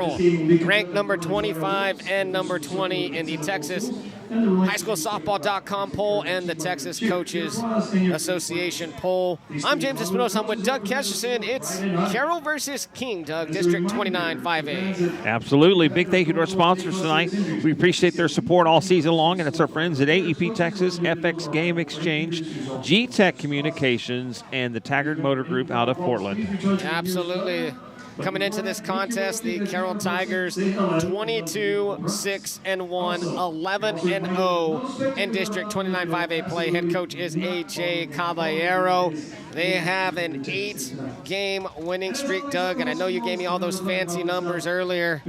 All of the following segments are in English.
ranked number 25 and number 20 in the Texas highschoolsoftball.com poll and the Texas Coaches Association poll. I'm James Espinosa. I'm with Doug Kesterson. It's Carroll versus King, Doug, District 29 5A. Absolutely. Big thank you to our sponsors tonight. We appreciate their support all season long, and it's our friends at AEP Texas, FX Game Exchange, G-Tech Communications, and the Taggart Motor Group out of Portland. Absolutely. Coming into this contest, the Carroll Tigers 22-6-1, 11-0 in District 29 5A play. Head coach is A.J. Caballero. They have an 8-game winning streak, Doug, and I know you gave me all those fancy numbers earlier.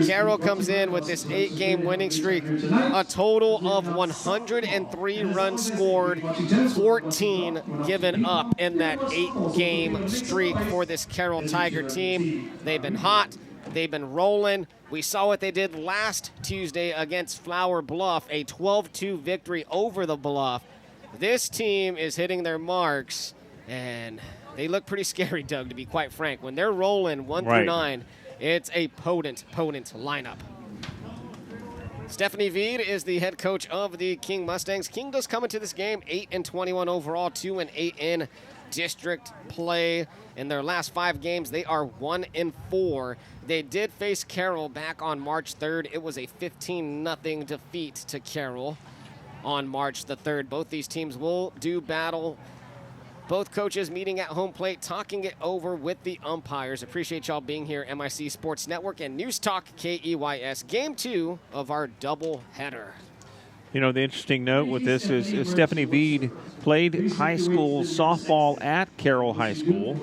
Carroll comes in with this 8-game winning streak, a total of 103 runs scored, 14 given up in that 8-game streak for this Carroll Tiger team. They've been hot. They've been rolling. We saw what they did last Tuesday against Flower Bluff, a 12-2 victory over the Bluff. This team is hitting their marks, and they look pretty scary, Doug, to be quite frank. When they're rolling 1 through 9, it's a potent lineup. Stephanie Veed is the head coach of the King Mustangs. King does come into this game 8-21 overall, 2-8 in district play. In their last 5 games, they are 1-4. They did face Carroll back on March 3rd. It was a 15-0 defeat to Carroll on March the 3rd. Both these teams will do battle. Both coaches meeting at home plate, talking it over with the umpires. Appreciate y'all being here, MIC Sports Network and News Talk KEYS. Game 2 of our double header. You know, the interesting note with this is Stephanie Veed played high school softball at Carroll High School.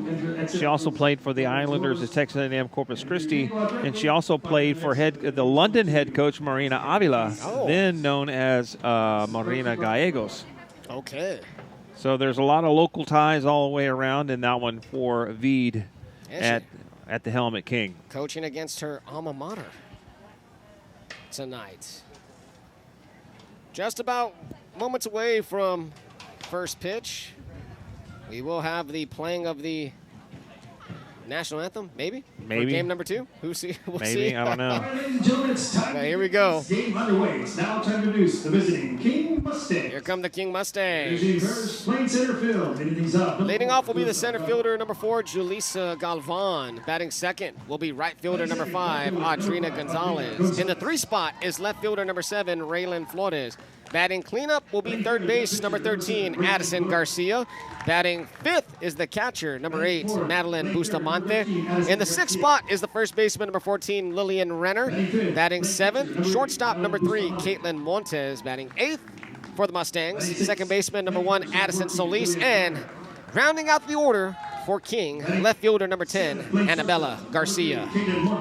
She also played for the Islanders at Texas A&M Corpus Christi, and she also played for the London head coach Marina Avila, then known as Marina Gallegos. Okay. So there's a lot of local ties all the way around in that one for Veed at the helm at King. Coaching against her alma mater tonight. Just about moments away from first pitch. We will have the playing of the national anthem, maybe? For game number 2? We'll see. I don't know. Okay, here we go. Game underway. It's now time to introduce the visiting King Mustangs. Here come the King Mustangs. First, playing center field. Leading off will be the center fielder, number 4, Julissa Galvan. Batting second will be right fielder, number 5, Adrina Gonzalez. In the 3 spot is left fielder, number 7, Raylan Flores. Batting cleanup will be third base, number 13, Addison Garcia. Batting fifth is the catcher, number 8, Madeline Bustamante. In the 6th spot is the first baseman, number 14, Lillian Renner. Batting 7th, shortstop, number 3, Caitlin Montes. Batting 8th for the Mustangs, second baseman, number 1, Addison Solis. And rounding out the order for King, left fielder, number 10, Annabella Garcia.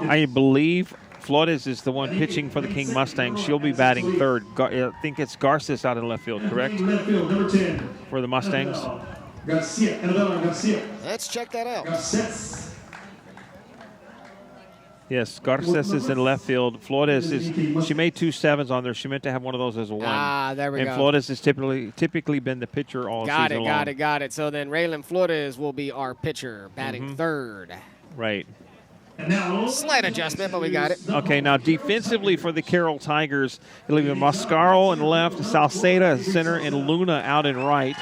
I believe Flores is the one pitching for the King Mustangs. She'll be batting third. I think it's Garces out in left field, correct? Left field, number 10. For the Mustangs. Annabella Garcia. Let's check that out. Garces. Yes, Garces is in left field. Flores she made 2 sevens on there. She meant to have one of those as a 1. There we go. And Flores has typically been the pitcher all season long. Got it. So then Raylan Flores will be our pitcher, batting third. Right. Slight adjustment, but we got it. Okay, now defensively for the Carroll Tigers, it'll be Mascaro in left, Salceda in center, and Luna out in right.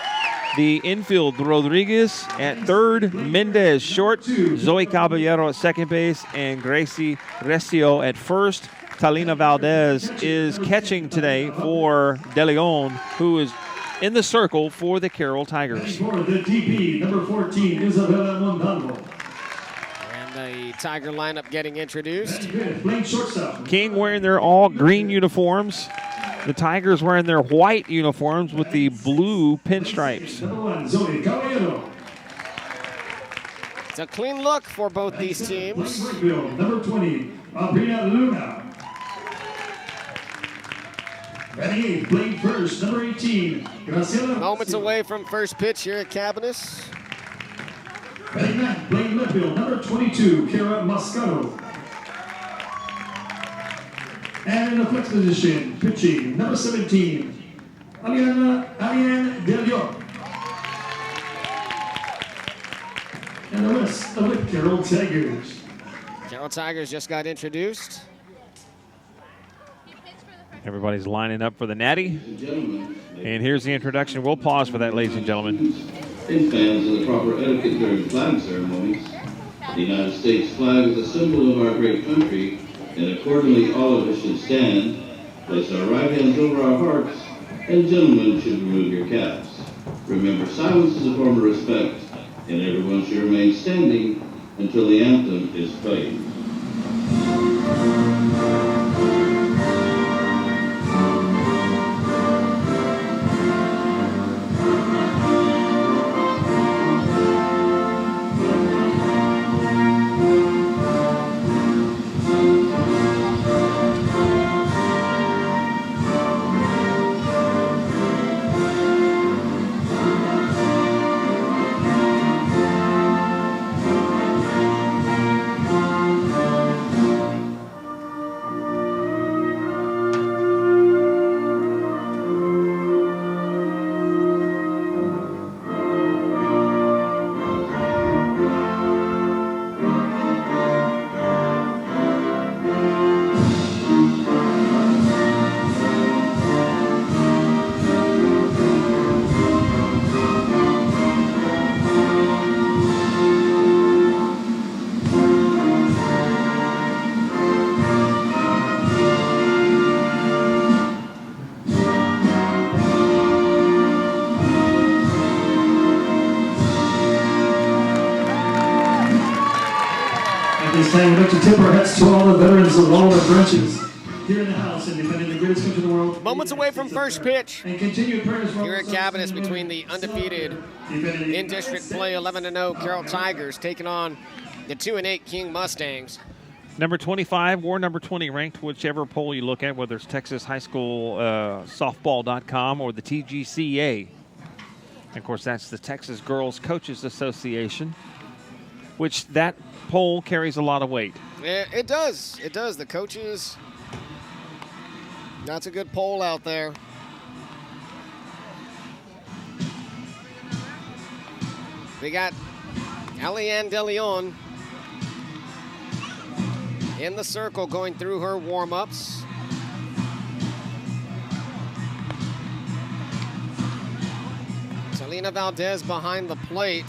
The infield, Rodriguez at third, Mendez short, Zoe Caballero at second base, and Gracie Recio at first. Talina Valdez is catching today for De Leon, who is in the circle for the Carroll Tigers. For the DP, number 14, Isabella Mondalvo. The Tiger lineup getting introduced. King wearing their all green uniforms. The Tigers wearing their white uniforms with the blue pinstripes. It's a clean look for both these teams. Number 20, Abrina Luna. Batting 8, playing first, number 18, Graciela. Moments away from first pitch here at Cabanis. Batting 9, playing left field, number 22, Kara Moscato. And in the flex position, pitching, number 17, Aliane Del York. And the rest of the Carroll Tigers. Carroll Tigers just got introduced. Everybody's lining up for the natty. And here's the introduction. We'll pause for that, ladies and gentlemen. And fans of the proper etiquette during flag ceremonies. The United States flag is a symbol of our great country, and accordingly all of us should stand, place our right hands over our hearts, and gentlemen should remove your caps. Remember, silence is a form of respect, and everyone should remain standing until the anthem is played. This time we'd like to tip our hats to all the veterans of all the branches here in the house and defending the greatest country in the world. Moments away from first pitch. And continued prayers Here at Cabinets between the undefeated in district play 11-0 Carroll Tigers taking on the 2-8 King Mustangs. Number 25 or number 20 ranked, whichever poll you look at, whether it's Texas High School Softball.com or the TGCA. And of course, that's the Texas Girls Coaches Association, which that poll carries a lot of weight. Yeah, it does. It does. The coaches, that's a good poll out there. We got Eliane De Leon in the circle going through her warm-ups. Selena Valdez behind the plate.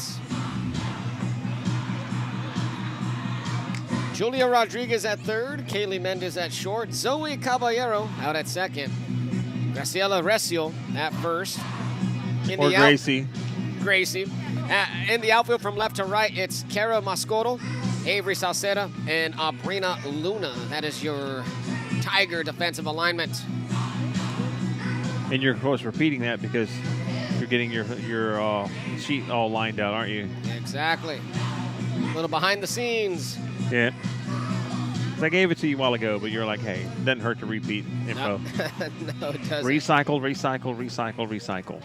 Julia Rodriguez at third, Kaylee Mendez at short, Zoe Caballero out at second, Graciela Recio at first. Or Gracie. Gracie. In the outfield from left to right, it's Kara Mascoro, Avery Salceda, and Abrina Luna. That is your Tiger defensive alignment. And you're, of course, repeating that because you're getting your sheet all lined out, aren't you? Exactly. A little behind the scenes. Yeah. I gave it to you a while ago, but you're like, hey, it doesn't hurt to repeat info. No, it doesn't. Recycle, recycle, recycle, recycle.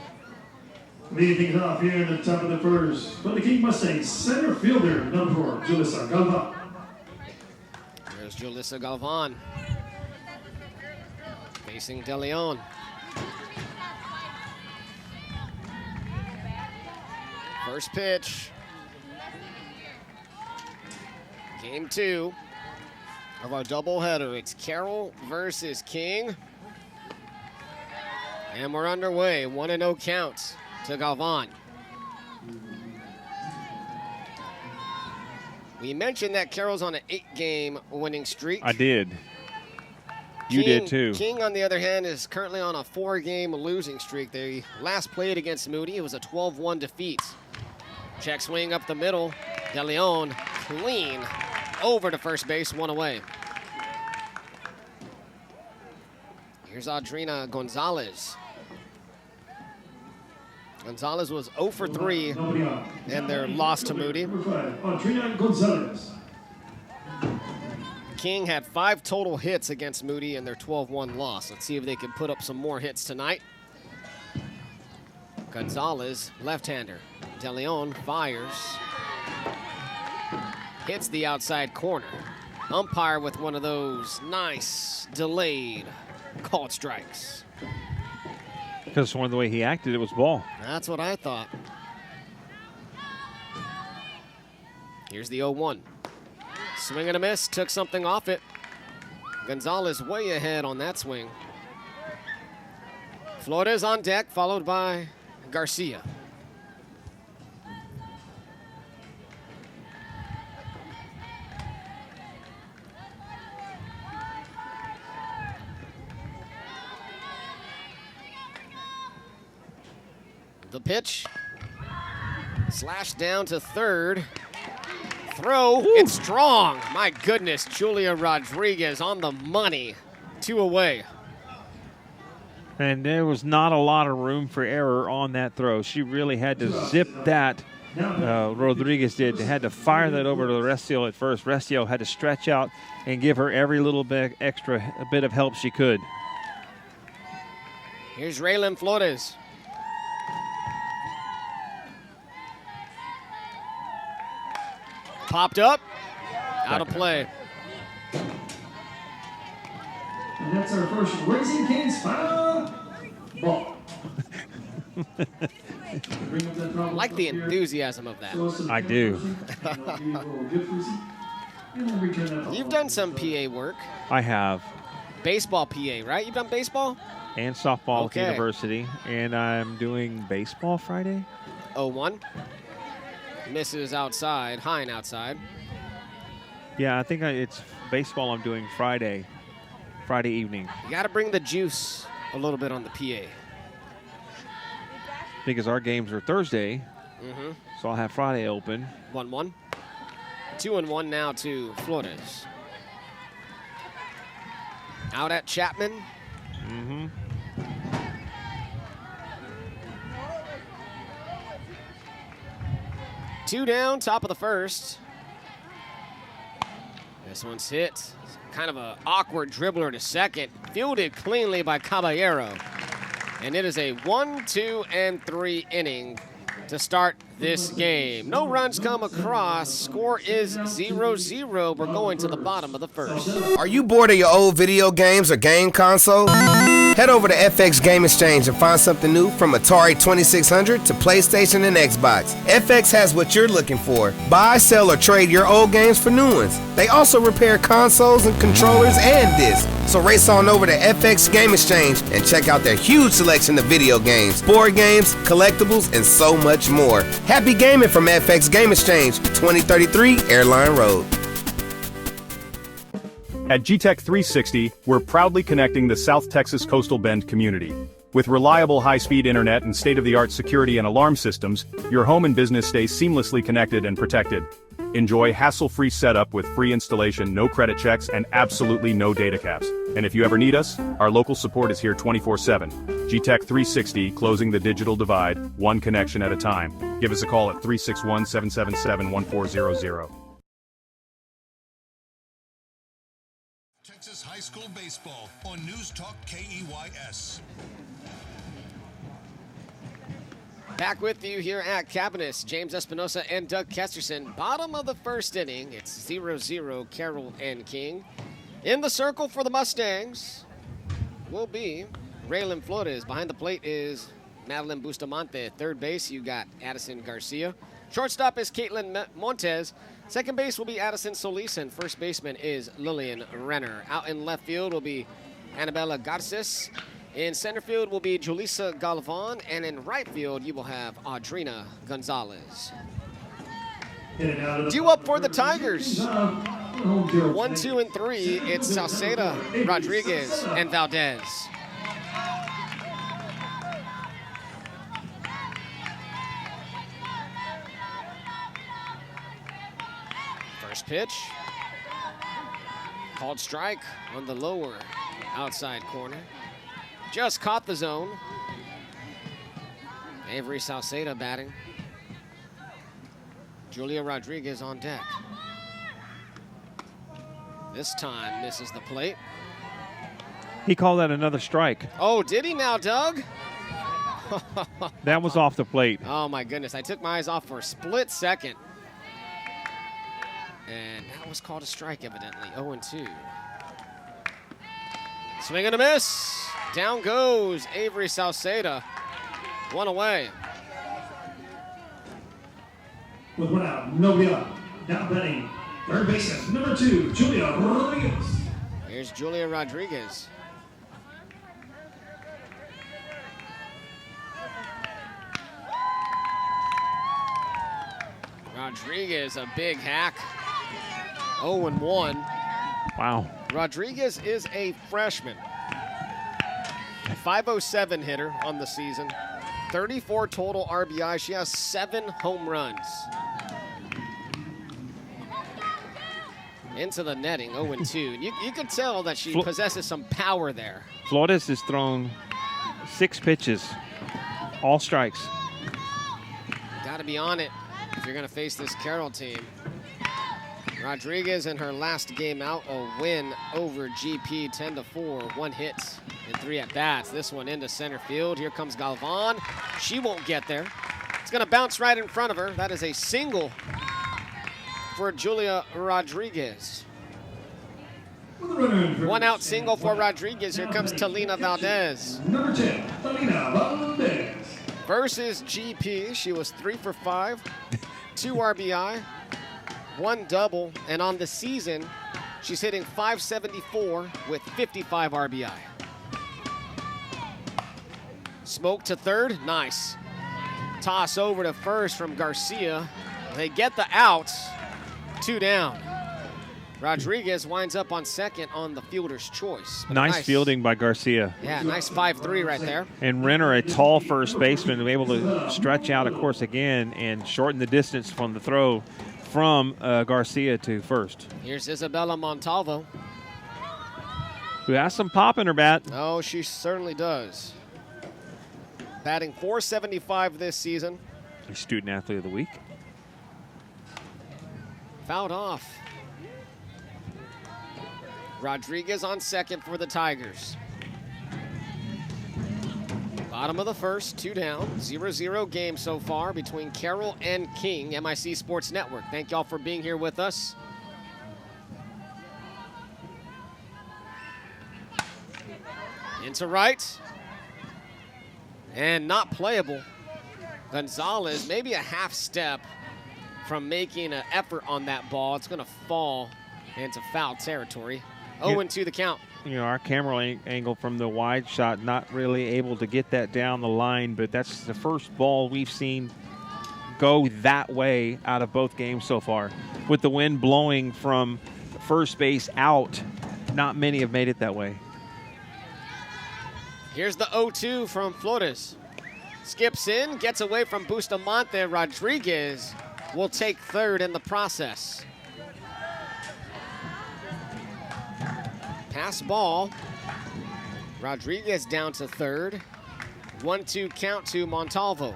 Leading things off here in the top of the first, for the King Mustangs, center fielder, number 4, Julissa Galvan. There's Julissa Galvan facing De Leon. First pitch. Game 2 of our doubleheader. It's Carroll versus King. And we're underway. 1-0 count to Galvan. We mentioned that Carroll's on an 8-game winning streak. I did. You did too. King, on the other hand, is currently on a 4-game losing streak. They last played against Moody. It was a 12-1 defeat. Check swing up the middle. De Leon clean over to first base, 1 away. Here's Audrina Gonzalez. Gonzalez was 0 for 3 in their loss to Moody. Audrina Gonzalez. King had 5 total hits against Moody in their 12-1 loss. Let's see if they can put up some more hits tonight. Gonzalez, left-hander. De Leon fires. Hits the outside corner. Umpire with one of those nice, delayed called strikes. Because one of the way he acted, it was ball. That's what I thought. Here's the 0-1. Swing and a miss, took something off it. Gonzalez way ahead on that swing. Flores on deck, followed by Garcia. The pitch. Slash down to third. Throw. Woo. It's strong. My goodness, Julia Rodriguez on the money. 2 away. And there was not a lot of room for error on that throw. She really had to zip that. Rodriguez did. They had to fire that over to Restiel at first. Restiel had to stretch out and give her every little bit extra bit of help she could. Here's Raylan Flores. Popped up, out of play. And that's our first Raising Cane's final ball. I like the enthusiasm of that. I do. You've done some PA work. I have. Baseball PA, right? You've done baseball? And softball Okay. at university. And I'm doing baseball Friday. 0-1. Misses outside, high and outside. Yeah, I think it's baseball I'm doing Friday evening. You got to bring the juice a little bit on the PA. Because our games are Thursday, Mm-hmm. so I'll have Friday open. 1-1. 2-1 now to Flores. Out at Chapman. Mm-hmm. Two down, top of the first. This one's hit. Kind of an awkward dribbler to second. Fielded cleanly by Caballero. And it is a 1, 2, and 3 inning to start this game. No runs come across. Score is 0-0. We're going to the bottom of the first. Are you bored of your old video games or game console? Head over to FX Game Exchange and find something new from Atari 2600 to PlayStation and Xbox. FX has what you're looking for. Buy, sell, or trade your old games for new ones. They also repair consoles and controllers and discs. So race on over to FX Game Exchange and check out their huge selection of video games, board games, collectibles, and so much more. Happy gaming from FX Game Exchange, 2033 Airline Road. At GTech 360, we're proudly connecting the South Texas Coastal Bend community. With reliable high-speed internet and state-of-the-art security and alarm systems, your home and business stay seamlessly connected and protected. Enjoy hassle-free setup with free installation, no credit checks, and absolutely no data caps. And if you ever need us, our local support is here 24/7. GTech 360, closing the digital divide, one connection at a time. Give us a call at 361-777-1400. Texas High School Baseball on News Talk KEYS. Back with you here at Cabinets. James Espinosa and Doug Kesterson. Bottom of the first inning. It's 0-0, Carroll and King. In the circle for the Mustangs will be Raylan Flores. Behind the plate is Madeline Bustamante. Third base, you got Addison Garcia. Shortstop is Caitlin Montes. Second base will be Addison Solis, and first baseman is Lillian Renner. Out in left field will be Annabella Garces. In center field will be Julissa Galvan, and in right field you will have Audrina Gonzalez. Due up for the Tigers. 1, 2, and 3. It's Salceda, Rodriguez, and Valdez. First pitch. Called strike on the lower outside corner. Just caught the zone. Avery Salceda batting. Julia Rodriguez on deck. This time misses the plate. He called that another strike. Oh, did he now, Doug? That was off the plate. Oh, my goodness. I took my eyes off for a split second. And that was called a strike, evidently. 0-2. Swing and a miss. Down goes Avery Salceda. One away. With one out, nobody up. Now batting, Third baseman, number 2, Julia Rodriguez. Here's Julia Rodriguez. Rodriguez, a big hack. 0-1. Wow. Rodriguez is a freshman. 507 hitter on the season. 34 total RBI. She has 7 home runs. Into the netting, 0-2. You can tell that she possesses some power there. Flores has thrown 6 pitches, all strikes. Got to be on it if you're going to face this Carroll team. Rodriguez in her last game out, a win over GP 10-4, 1 hit and 3 at-bats. This one into center field. Here comes Galvan. She won't get there. It's going to bounce right in front of her. That is a single for Julia Rodriguez. 1 out single for Rodriguez. Here comes Talina Valdez. Number 10, Talina Valdez. Versus GP, she was 3 for 5, 2 RBI, 1 double, and on the season, she's hitting .574 with 55 RBI. Smoke to third, nice. Toss over to first from Garcia. They get the out, 2 down. Rodriguez winds up on second on the fielder's choice. Nice fielding by Garcia. Yeah, nice 5-3 right there. And Renner, a tall first baseman, able to stretch out, of course, again and shorten the distance from the throw from Garcia to first. Here's Isabella Montalvo. Who has some pop in her bat. Oh, she certainly does. Batting .475 this season. Student Athlete of the Week. Fouled off. Rodriguez on second for the Tigers. Bottom of the first, 2 down, 0-0 game so far between Carroll and King, MIC Sports Network. Thank y'all for being here with us. Into right. And not playable. Gonzalez, maybe a half step from making an effort on that ball. It's going to fall into foul territory. 0-2 the count. You know, our camera angle from the wide shot, not really able to get that down the line, but that's the first ball we've seen go that way out of both games so far. With the wind blowing from first base out, not many have made it that way. Here's the 0-2 from Flores. Skips in, gets away from Bustamante. Rodriguez will take third in the process. Pass ball. Rodriguez down to third. 1-2 count to Montalvo.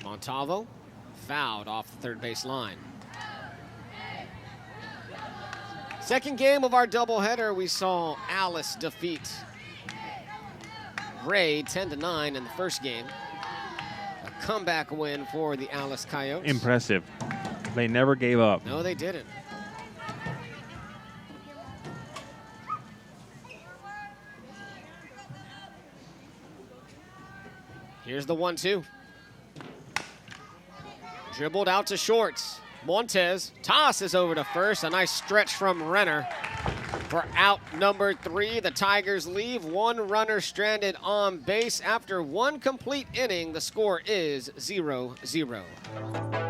Montalvo fouled off the third base line. Second game of our doubleheader, we saw Alice defeat Ray 10-9 in the first game. A comeback win for the Alice Coyotes. Impressive. They never gave up. No, they didn't. Here's the 1-2. Dribbled out to shorts. Montez tosses over to first. A nice stretch from Renner for out number 3. The Tigers leave 1 runner stranded on base. After 1 complete inning, the score is 0-0.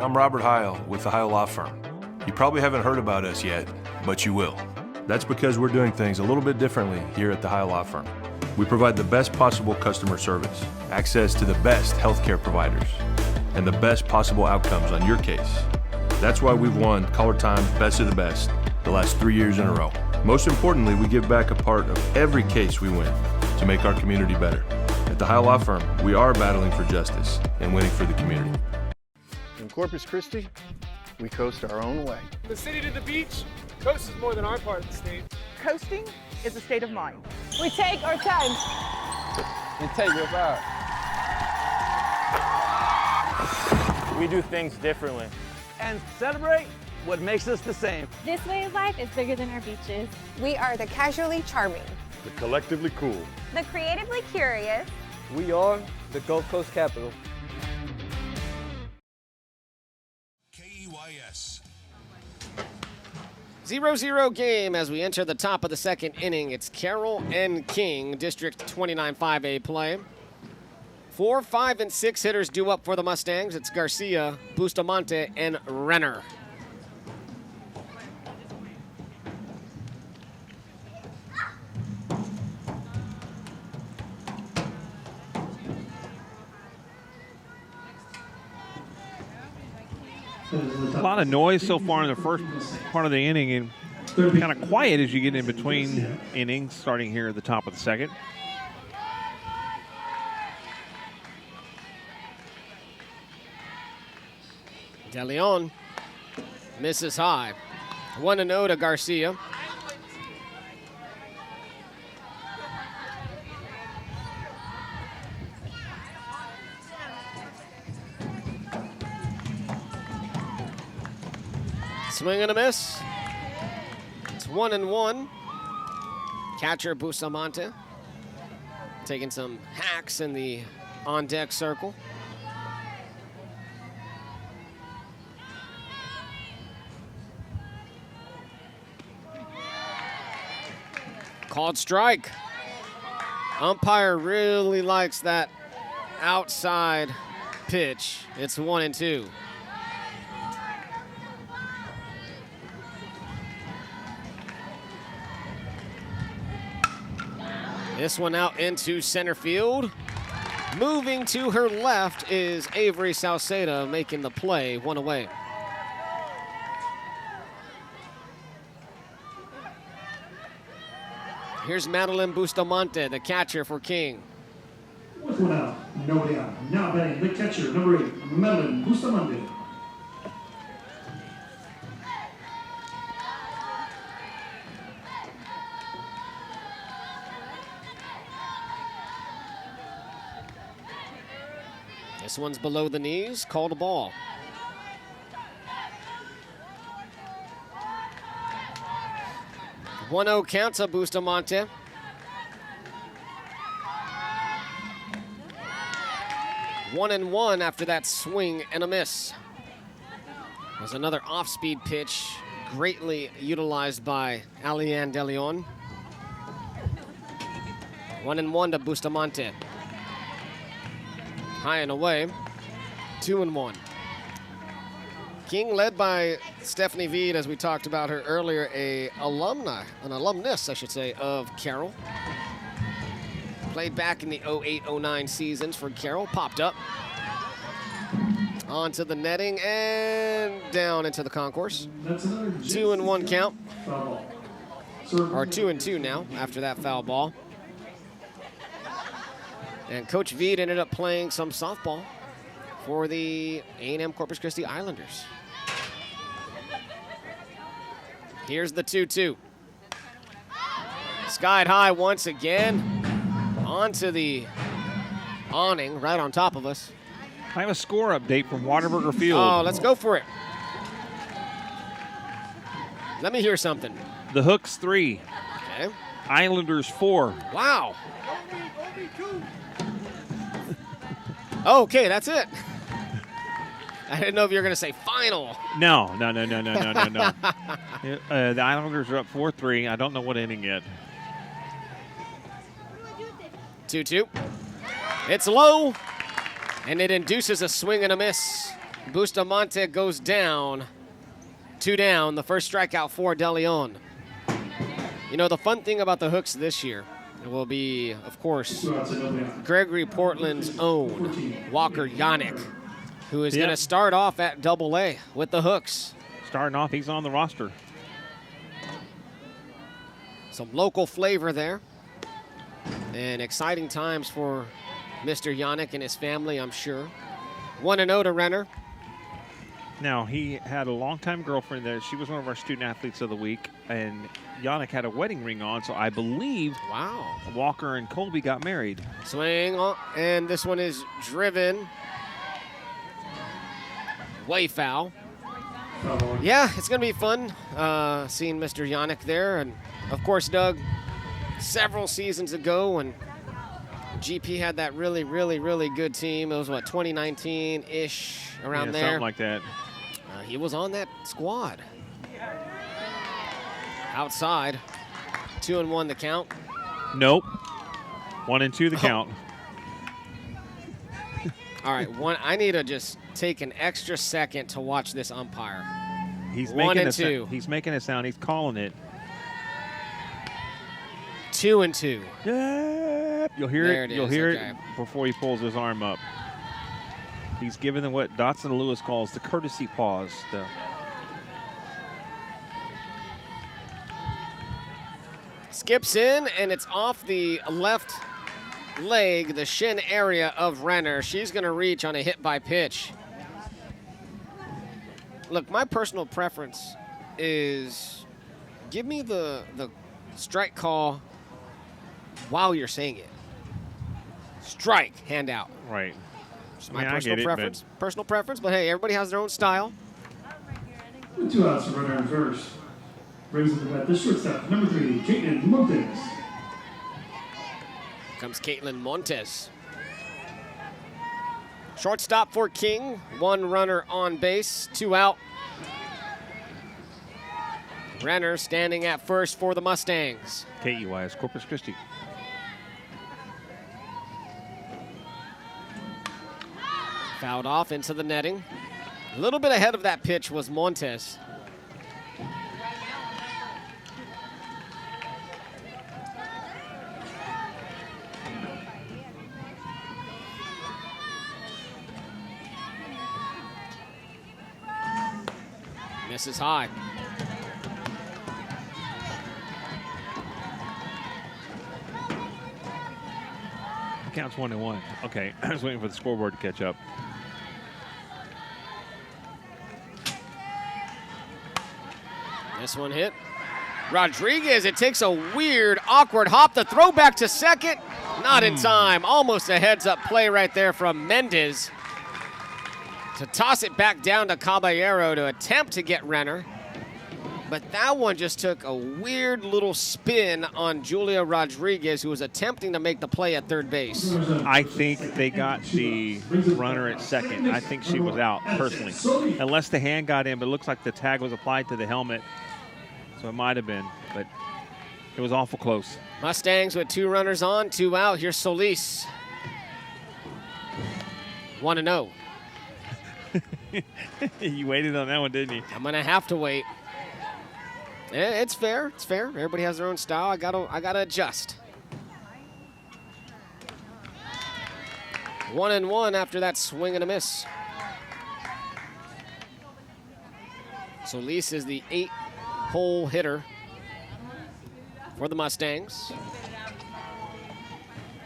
I'm Robert Heil with the Heil Law Firm. You probably haven't heard about us yet, but you will. That's because we're doing things a little bit differently here at the Heil Law Firm. We provide the best possible customer service, access to the best healthcare providers, and the best possible outcomes on your case. That's why we've won Caller Time Best of the Best the last 3 years in a row. Most importantly, we give back a part of every case we win to make our community better. At the Heil Law Firm, we are battling for justice and winning for the community. In Corpus Christi, we coast our own way. The city to the beach, coast is more than our part of the state. Coasting is a state of mind. We take our time. And take your vibe. We do things differently. And celebrate what makes us the same. This way of life is bigger than our beaches. We are the casually charming, the collectively cool, the creatively curious. We are the Gulf Coast capital. KEYS. 0-0 game as we enter the top of the second inning. It's Carroll and King, District 29 5A play. 4, 5, and 6 hitters due up for the Mustangs. It's Garcia, Bustamante, and Renner. A lot of noise so far in the first part of the inning, and kind of quiet as you get in between innings, starting here at the top of the second. De Leon misses high. 1-0 to Garcia. Swing and a miss. It's 1-1. Catcher Bustamante taking some hacks in the on-deck circle. Called strike. Umpire really likes that outside pitch. It's 1-2. This one out into center field. Moving to her left is Avery Salceda making the play, one away. Here's Madeline Bustamante, the catcher for King. With one out, nobody out. Now batting the catcher, number 8, Madeline Bustamante. This one's below the knees, called a ball. One-0 count to Bustamante. One and one after that swing and a miss. There's another off-speed pitch, greatly utilized by Alianne De Leon. 1-1 to Bustamante. High and away, 2-1. King led by Stephanie Veed, as we talked about her earlier, an alumnus, I should say, of Carroll. Played back in the 08-09 seasons for Carroll, popped up. Onto the netting and down into the concourse. 2-1 count. Or 2-2 now after that foul ball. And Coach Veed ended up playing some softball for the A&M Corpus Christi Islanders. Here's the 2-2. Skied high once again. Onto the awning right on top of us. I have a score update from Waterburger Field. Oh, let's go for it. Let me hear something. The Hooks 3. Okay. Islanders 4. Wow. Okay, that's it. I didn't know if you were going to say final. No. The Islanders are up 4-3. I don't know what inning yet. 2-2. It's low, and it induces a swing and a miss. Bustamante goes down. 2 down, the first strikeout for De Leon. You know, the fun thing about the Hooks this year will be, of course, Gregory Portland's own Walker Yannick, who is going to start off at Double-A with the Hooks. Starting off, he's on the roster. Some local flavor there. And exciting times for Mr. Yannick and his family, I'm sure. 1-0 to Renner. Now, he had a longtime girlfriend there. She was one of our student athletes of the week, and Yannick had a wedding ring on, so I believe Walker and Colby got married. Swing, and this one is driven. Way foul. Yeah, it's going to be fun seeing Mr. Yannick there. And, of course, Doug, several seasons ago when GP had that really, really, really good team. It was, what, 2019-ish, around there? Something like that. He was on that squad. Outside. 2-1 the count. Nope. 1-2 the count. All right, I need to just take an extra second to watch this umpire. He's 1-2. He's making a sound. He's calling it. 2-2. Yep. You'll hear There it. it You'll is, hear okay. it before he pulls his arm up. He's giving them what Dotson Lewis calls the courtesy pause. Skips in, and it's off the left leg, the shin area of Renner. She's going to reach on a hit by pitch. Look, my personal preference is give me the strike call while you're saying it. Strike, hand out. Right. It's my personal preference. Personal preference, but hey, everybody has their own style. With 2 outs, runner in first. Brings it to bat the shortstop, number 3, Caitlin Montes. Comes Caitlin Montes. Shortstop for King. 1 runner on base, 2 out. Renner standing at first for the Mustangs. KEYS Corpus Christi. Fouled off into the netting. A little bit ahead of that pitch was Montes. Misses high. Counts 1-1. Okay, I was waiting for the scoreboard to catch up. This one hit. Rodriguez, it takes a weird, awkward hop. The throw back to second. Not in time. Almost a heads-up play right there from Mendez to toss it back down to Caballero to attempt to get Renner. But that one just took a weird little spin on Julia Rodriguez, who was attempting to make the play at third base. I think they got the runner at second. I think she was out, personally. Unless the hand got in, but it looks like the tag was applied to the helmet. So it might have been, but it was awful close. Mustangs with 2 runners on, 2 out. Here's Solis. 1-0. You waited on that one, didn't you? I'm gonna have to wait. It's fair. It's fair. Everybody has their own style. I gotta adjust. 1-1 after that swing and a miss. Solis is the 8-hole hitter for the Mustangs.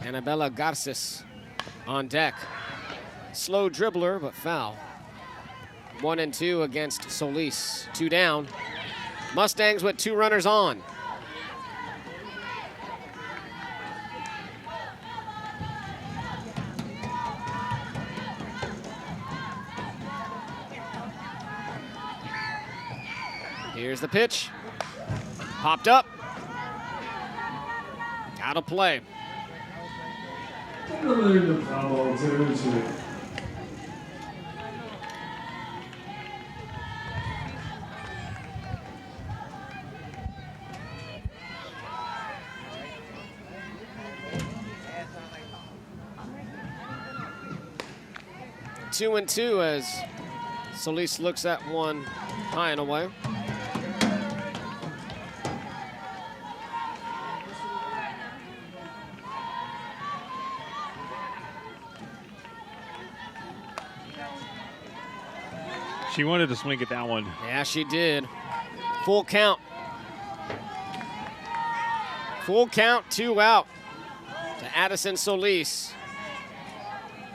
Annabella Garces on deck. Slow dribbler, but foul. 1-2 against Solis. 2 down. Mustangs with 2 runners on. Here's the pitch. Popped up. Out of play. Over the foul, 0-2. Two and two as Solis looks at one high and away. She wanted to swing at that one. Yeah, she did. Full count. Full count, 2 out to Addison Solis.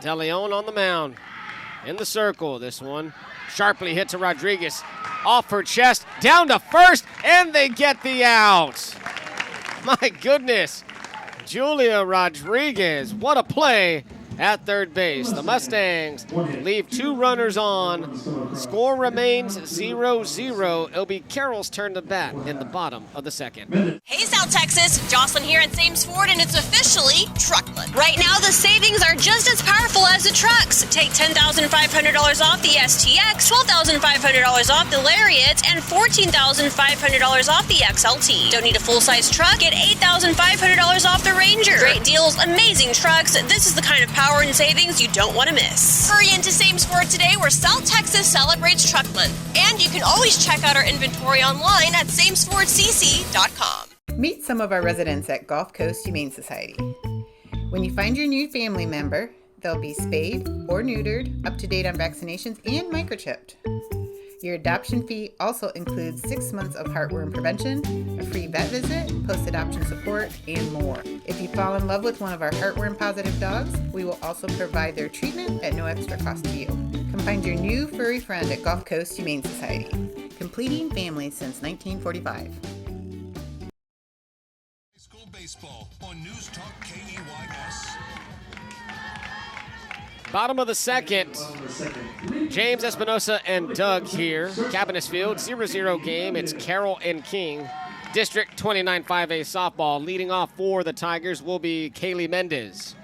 De Leon on the mound. In the circle, this one. Sharply hit to Rodriguez. Off her chest, down to first, and they get the out. My goodness. Julia Rodriguez, what a play at third base. The Mustangs leave 2 runners on. Score remains 0-0. It'll be Carroll's turn to bat in the bottom of the second. Hey, South Texas, Jocelyn here at Sames Ford, and it's officially Truck Month. Right now, the savings are just as powerful as the trucks. Take $10,500 off the STX, $12,500 off the Lariat, and $14,500 off the XLT. Don't need a full-size truck? Get $8,500 off the Ranger. Great deals, amazing trucks. This is the kind of power and savings you don't want to miss. Hurry into Sames Ford today, where South Texas celebrates Truck Month. And you can always check out our inventory online at samesfordcc.com. Meet some of our residents at Gulf Coast Humane Society. When you find your new family member, they'll be spayed or neutered, up to date on vaccinations, and microchipped. Your adoption fee also includes 6 months of heartworm prevention, a free vet visit, post-adoption support, and more. If you fall in love with one of our heartworm-positive dogs, we will also provide their treatment at no extra cost to you. Come find your new furry friend at Gulf Coast Humane Society, completing families since 1945. School baseball on News Talk KEYS. Bottom of the second. James Espinosa and Doug here. Cabinets Field, 0-0 game. It's Carroll and King. District 29 5A softball. Leading off for the Tigers will be Kaylee Mendez.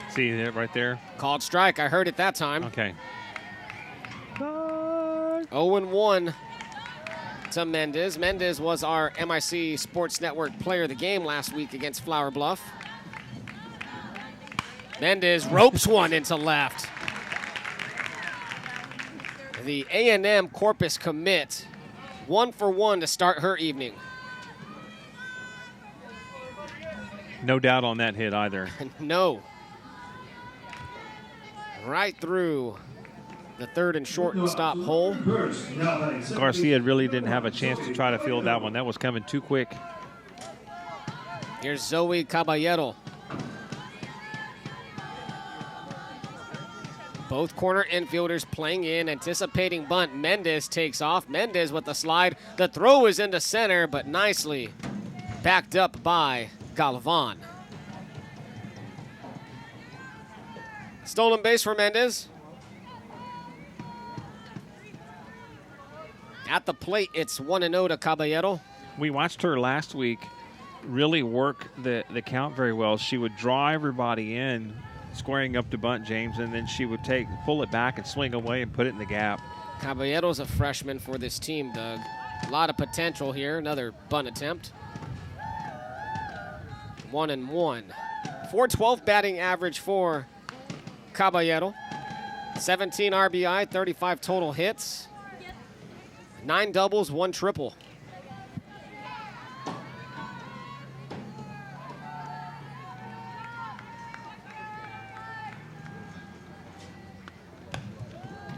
See it right there? Called strike. I heard it that time. Okay. 0-1 to Mendez. Mendez was our MIC Sports Network player of the game last week against Flower Bluff. Mendez ropes one into left. The A&M Corpus commit, 1 for 1 to start her evening. No doubt on that hit either. No. Right through the third and short stop hole. Garcia really didn't have a chance to try to field that one. That was coming too quick. Here's Zoe Caballero. Both corner infielders playing in, anticipating bunt. Mendez takes off. Mendez with the slide. The throw is into center, but nicely backed up by Galvan. Stolen base for Mendez. At the plate, it's 1-0 to Caballero. We watched her last week really work the count very well. She would draw everybody in, squaring up to bunt James, and then she would pull it back and swing away and put it in the gap. Caballero's a freshman for this team, Doug. A lot of potential here. Another bunt attempt. 1-1. .412 batting average for Caballero. 17 RBI, 35 total hits. 9 doubles, 1 triple.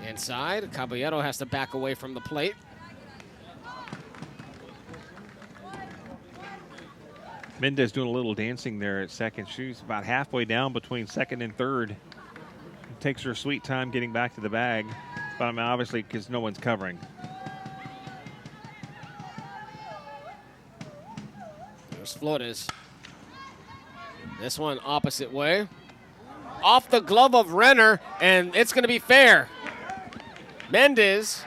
Inside, Caballero has to back away from the plate. Mendez doing a little dancing there at second. She's about halfway down between second and third. It takes her sweet time getting back to the bag, but I mean, obviously because no one's covering. There's Flores. This one opposite way. Off the glove of Renner, and it's going to be fair. Mendez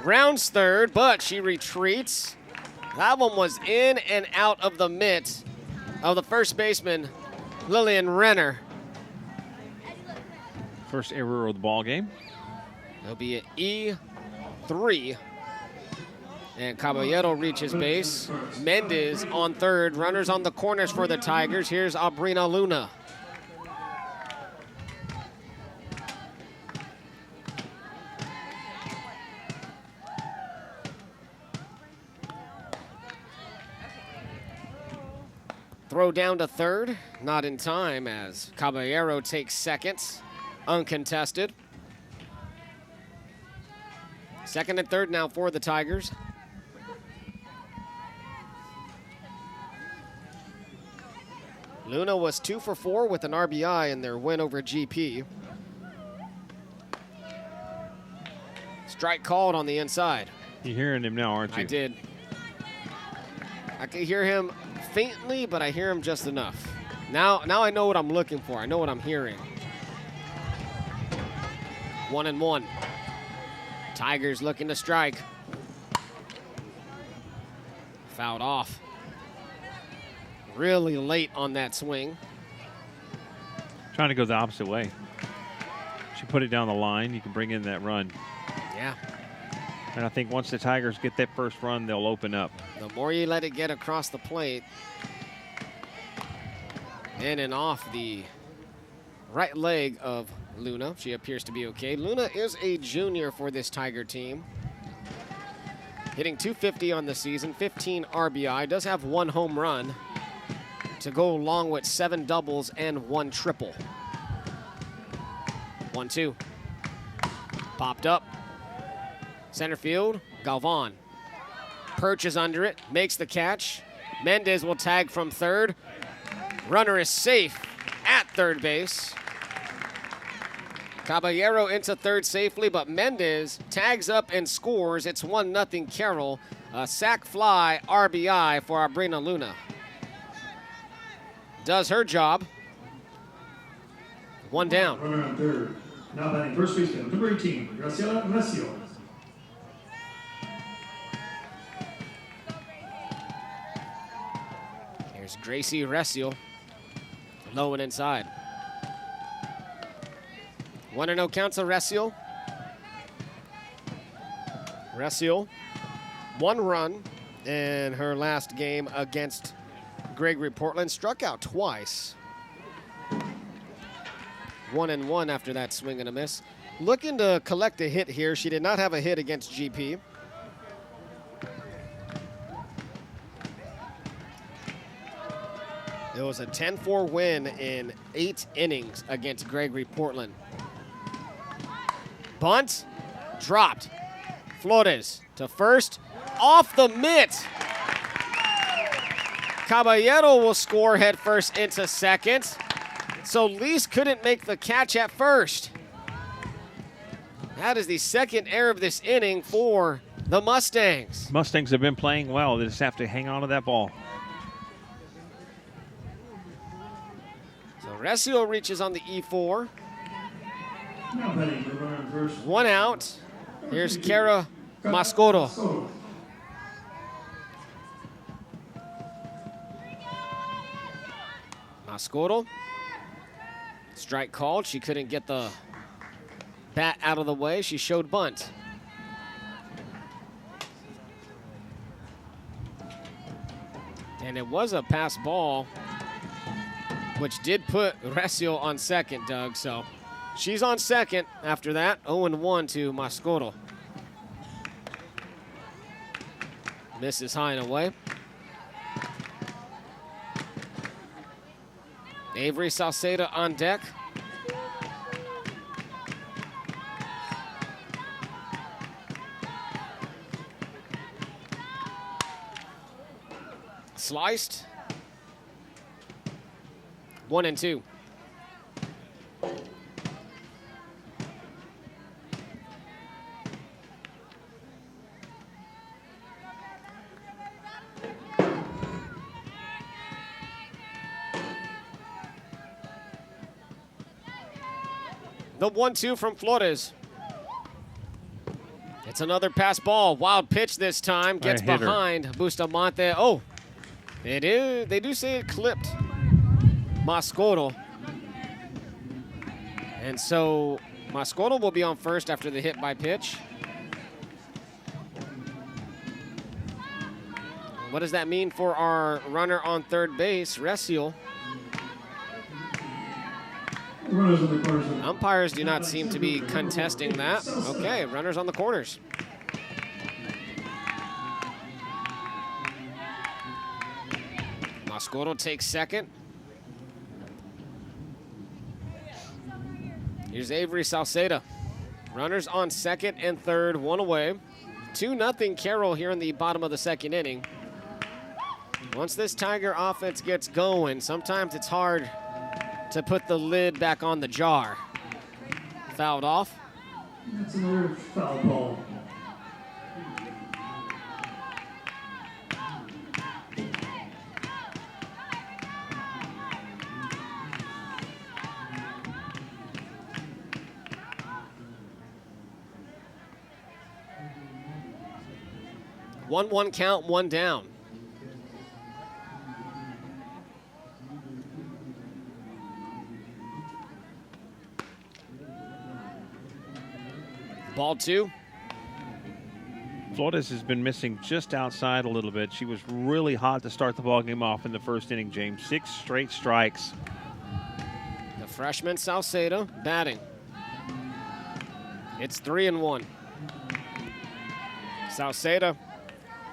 rounds third, but she retreats. That one was in and out of the mitt of the first baseman, Lillian Renner. First error of the ball game. It'll be an E3. And Caballero reaches base. Mendez on third. Runners on the corners for the Tigers. Here's Abrina Luna. Throw down to third. Not in time as Caballero takes second. Uncontested. Second and third now for the Tigers. Luna was 2 for 4 with an RBI in their win over GP. Strike called on the inside. You're hearing him now, aren't you? I did. I could hear him faintly, but I hear him just enough. Now I know what I'm looking for. I know what I'm hearing. 1-1. Tigers looking to strike. Fouled off. Really late on that swing. Trying to go the opposite way. She put it down the line. You can bring in that run. Yeah. And I think once the Tigers get that first run, they'll open up. The more you let it get across the plate, in and off the right leg of Luna. She appears to be okay. Luna is a junior for this Tiger team. Hitting .250 on the season, 15 RBI. Does have 1 home run to go along with 7 doubles and 1 triple. 1-2. Popped up. Center field, Galvan. Perches under it, makes the catch. Mendez will tag from third. Runner is safe at third base. Caballero into third safely, but Mendez tags up and scores. It's 1-0 Carroll. A sac fly RBI for Abrina Luna. Does her job. 1 down. Runner on third. Now batting first baseman, number 18, Graciela Recio. Here's Gracie Recio. Low and inside. 1-0 counts of Recio. Recio, 1 run in her last game against Gregory Portland. Struck out twice. 1-1 after that swing and a miss. Looking to collect a hit here. She did not have a hit against GP. It was a 10-4 win in 8 innings against Gregory Portland. Bunt, dropped. Flores to first, off the mitt. Caballero will score head first into second. So Lease couldn't make the catch at first. That is the second error of this inning for the Mustangs. Mustangs have been playing well. They just have to hang on to that ball. So Recio reaches on the E4. Now batting for runner on first. 1 out. Here's Kara Mascoro. Mascoro. Strike called. She couldn't get the bat out of the way. She showed bunt. And it was a pass ball, which did put Recio on second, Doug. So she's on second after that. 0-1 to Mascoro. Misses high and away. Avery Salceda on deck. Sliced. 1-2. The 1-2 from Flores. It's another pass ball. Wild pitch this time. Gets behind Bustamante. Oh, it is. They do say it clipped Mascoro. And so Mascoro will be on first after the hit by pitch. What does that mean for our runner on third base, Recio? Umpires do not seem to be contesting that. Okay, runners on the corners. Mascoro takes second. Here's Avery Salceda. Runners on second and third, 1 away. 2-0 Carroll here in the bottom of the second inning. Once this Tiger offense gets going, sometimes it's hard to put the lid back on the jar. Fouled off. That's another foul ball. 1-1 count, 1 down. Ball 2. Flores has been missing just outside a little bit. She was really hot to start the ball game off in the first inning, James. 6 straight strikes. The freshman Salcedo batting. It's 3-1. Salcedo,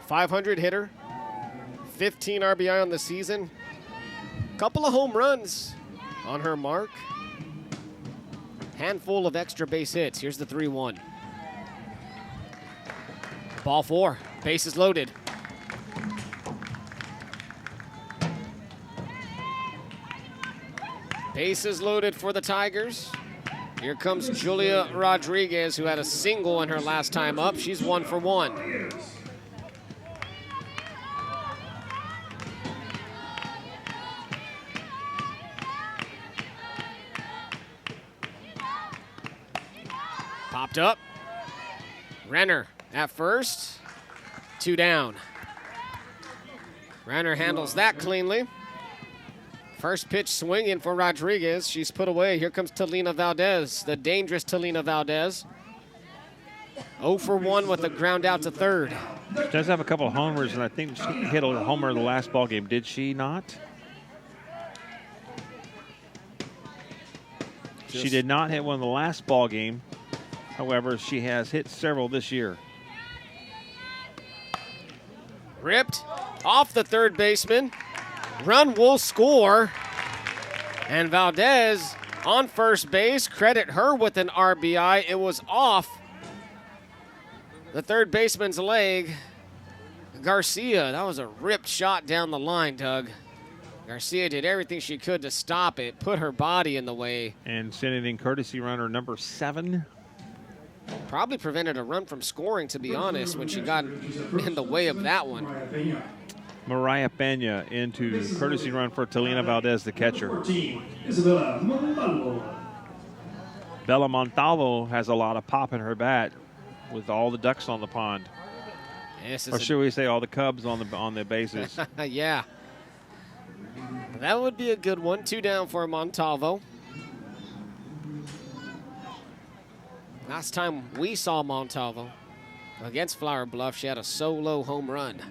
500 hitter, 15 RBI on the season, couple of home runs on her mark, handful of extra base hits. Here's the 3-1. Ball 4, bases loaded. Bases loaded for the Tigers. Here comes Julia Rodriguez, who had a single in her last time up. She's 1 for 1. Popped up. Renner at first. 2 down. Renner handles that cleanly. First pitch swinging for Rodriguez. She's put away. Here comes Talina Valdez, the dangerous Talina Valdez. 0 for 1 with a ground out to third. She does have a couple of homers, and I think she hit a homer in the last ball game. Did she not? She did not hit one in the last ball game. However, she has hit several this year. Ripped off the third baseman. Run will score. And Valdez on first base. Credit her with an RBI. It was off the third baseman's leg. Garcia, that was a ripped shot down the line, Doug. Garcia did everything she could to stop it, put her body in the way. And sending in courtesy runner number 7. Probably prevented a run from scoring, to be honest, when she got in the way of that one. Mariah Pena into courtesy run for Talina Valdez, the catcher. Bella Montalvo has a lot of pop in her bat with all the ducks on the pond. Or should we say all the Cubs on the bases? Yeah. That would be a good one. 2 down for Montalvo. Last time we saw Montalvo against Flower Bluff, she had a solo home run.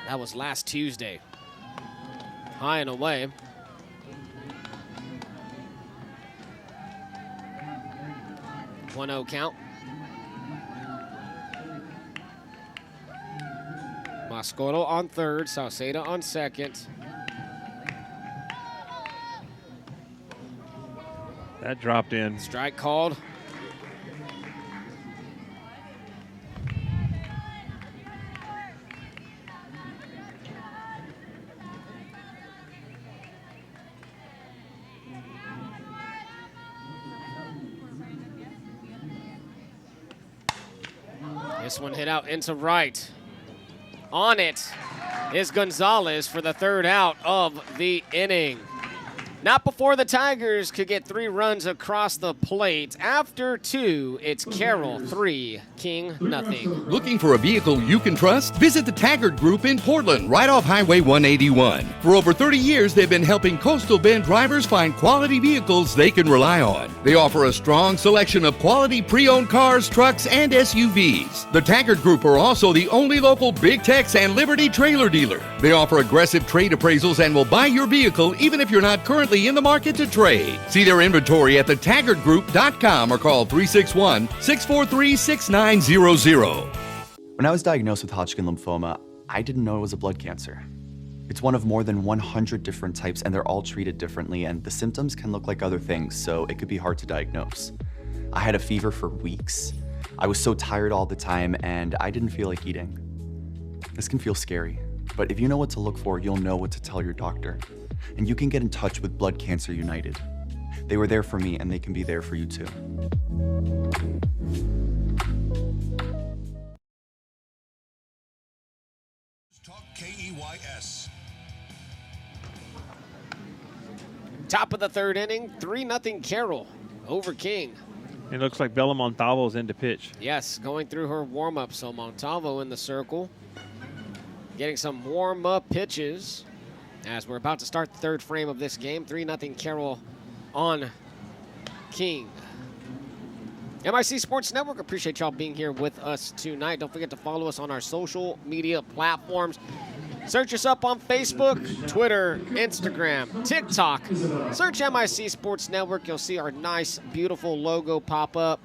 That was last Tuesday. High and away. One-0 count. Moscoto on third, Sauceda on second. That dropped in. Strike called. This one hit out into right. On it is Gonzalez for the third out of the inning. Not before the Tigers could get 3 runs across the plate. After 2, it's Carroll 3, King nothing. Looking for a vehicle you can trust? Visit the Taggart Group in Portland, right off Highway 181. For over 30 years, they've been helping Coastal Bend drivers find quality vehicles they can rely on. They offer a strong selection of quality pre-owned cars, trucks, and SUVs. The Taggart Group are also the only local Big Tex and Liberty trailer dealer. They offer aggressive trade appraisals and will buy your vehicle even if you're not currently in the market to trade. See their inventory at thetaggartgroup.com or call 361-643-6900. When I was diagnosed with Hodgkin lymphoma, I didn't know it was a blood cancer. It's one of more than 100 different types, and they're all treated differently, and the symptoms can look like other things, so it could be hard to diagnose. I had a fever for weeks. I was so tired all the time, and I didn't feel like eating. This can feel scary, but if you know what to look for, you'll know what to tell your doctor. And you can get in touch with Blood Cancer United. They were there for me, and they can be there for you too. Talk KEYS. Top of the third inning, 3-0 Carroll over King. It looks like Bella Montalvo's in to pitch. Yes, going through her warm-up. So Montalvo in the circle, getting some warm-up pitches as we're about to start the third frame of this game. 3-0 Carroll on King. MIC Sports Network, appreciate y'all being here with us tonight. Don't forget to follow us on our social media platforms. Search us up on Facebook, Twitter, Instagram, TikTok. Search MIC Sports Network. You'll see our nice, beautiful logo pop up.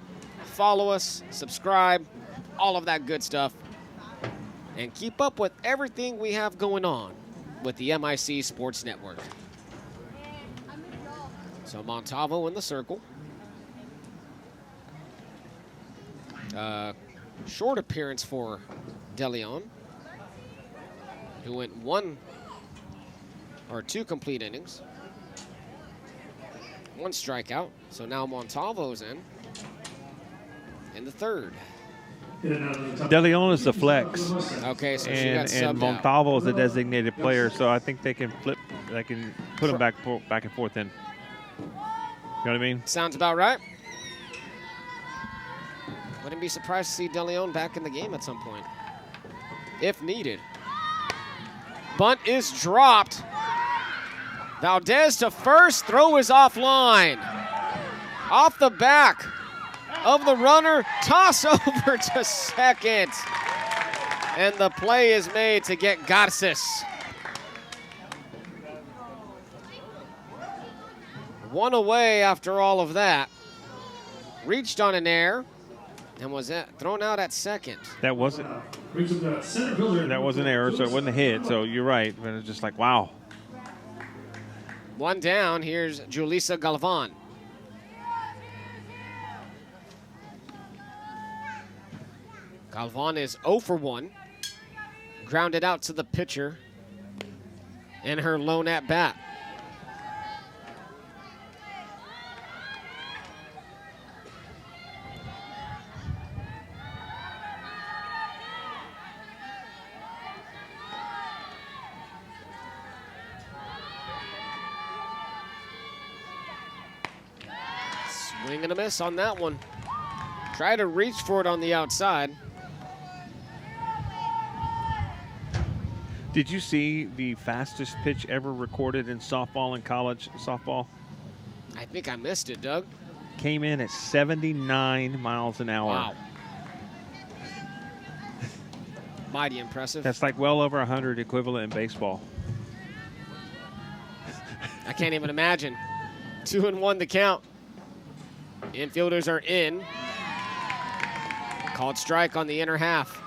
Follow us, subscribe, all of that good stuff. And keep up with everything we have going on with the MIC Sports Network. So Montalvo in the circle. Short appearance for DeLeon, who went 1 or 2 complete innings. 1 strikeout. So now Montalvo's in the third. DeLeon is the flex. Okay, so she got subbed and Montalvo is a designated player, so I think they can flip. They can put him back and forth in. You know what I mean? Sounds about right. Wouldn't be surprised to see DeLeon back in the game at some point, if needed. Bunt is dropped. Valdez to first. Throw is offline. Off the back of the runner. Toss over to second. And the play is made to get Garces. 1 away after all of that. Reached on an air and was thrown out at second. That wasn't error, so it wasn't a hit. So you're right, but it's just like, wow. 1 down. Here's Julissa Galvan. Galvan is 0 for 1. Grounded out to the pitcher in her lone at bat. Swing and a miss on that one. Try to reach for it on the outside. Did you see the fastest pitch ever recorded in softball in college softball? I think I missed it, Doug. Came in at 79 miles an hour. Wow. Mighty impressive. That's like well over 100 equivalent in baseball. I can't even imagine. 2-1 the count. Infielders are in. Called strike on the inner half.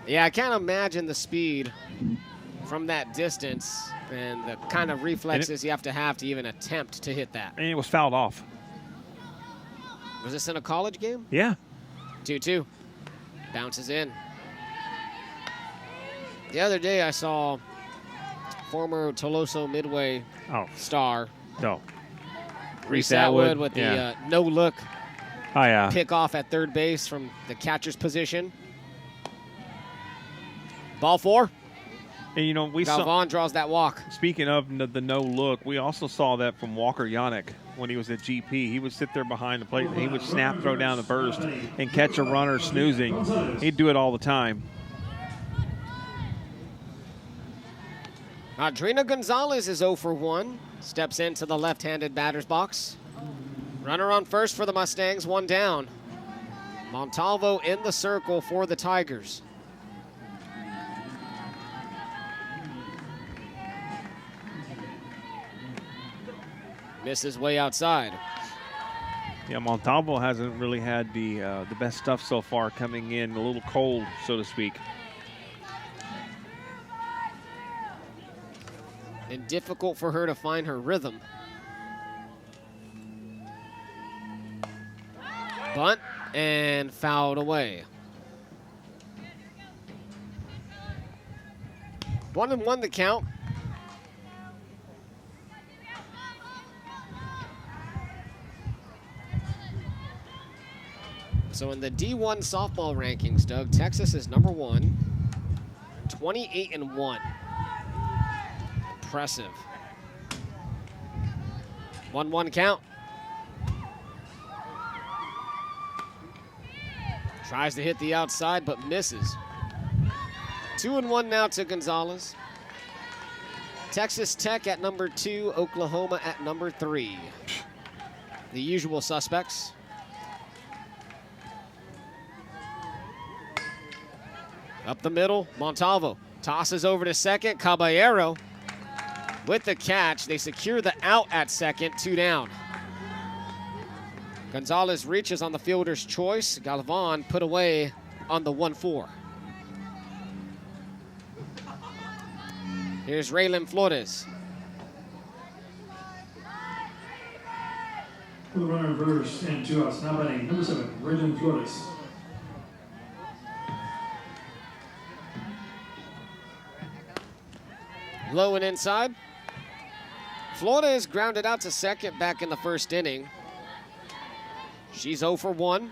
Yeah, I can't imagine the speed from that distance and the kind of reflexes you have to even attempt to hit that. And it was fouled off. Was this in a college game? Yeah. 2-2. Bounces in. The other day I saw former Toloso Midway star. No. Reese Atwood with the no-look pick off at third base from the catcher's position. Ball 4. And, you know, Galvan draws that walk. Speaking of the no-look, we also saw that from Walker Yannick when he was at GP. He would sit there behind the plate, and he would snap, throw down the burst, and catch a runner snoozing. He'd do it all the time. Adriana Gonzalez is 0 for 1. Steps into the left-handed batter's box. Runner on first for the Mustangs, 1 down. Montalvo in the circle for the Tigers. Misses way outside. Yeah, Montalvo hasn't really had the best stuff so far, coming in a little cold, so to speak. And difficult for her to find her rhythm. Bunt and fouled away. 1-1 the count. So in the D1 softball rankings, Doug, Texas is number 1, 28-1. Impressive. 1-1 count. Tries to hit the outside, but misses. 2-1 now to Gonzalez. Texas Tech at number 2, Oklahoma at number 3. The usual suspects. Up the middle, Montalvo tosses over to second. Caballero with the catch. They secure the out at second, 2 down. Gonzalez reaches on the fielder's choice. Galvan put away on the 1-4. Here's Raylan Flores. For the runner reverse and 2 outs. Now batting number 7, Raylan Flores. Low and inside. Flores grounded out to second back in the first inning. She's 0 for 1.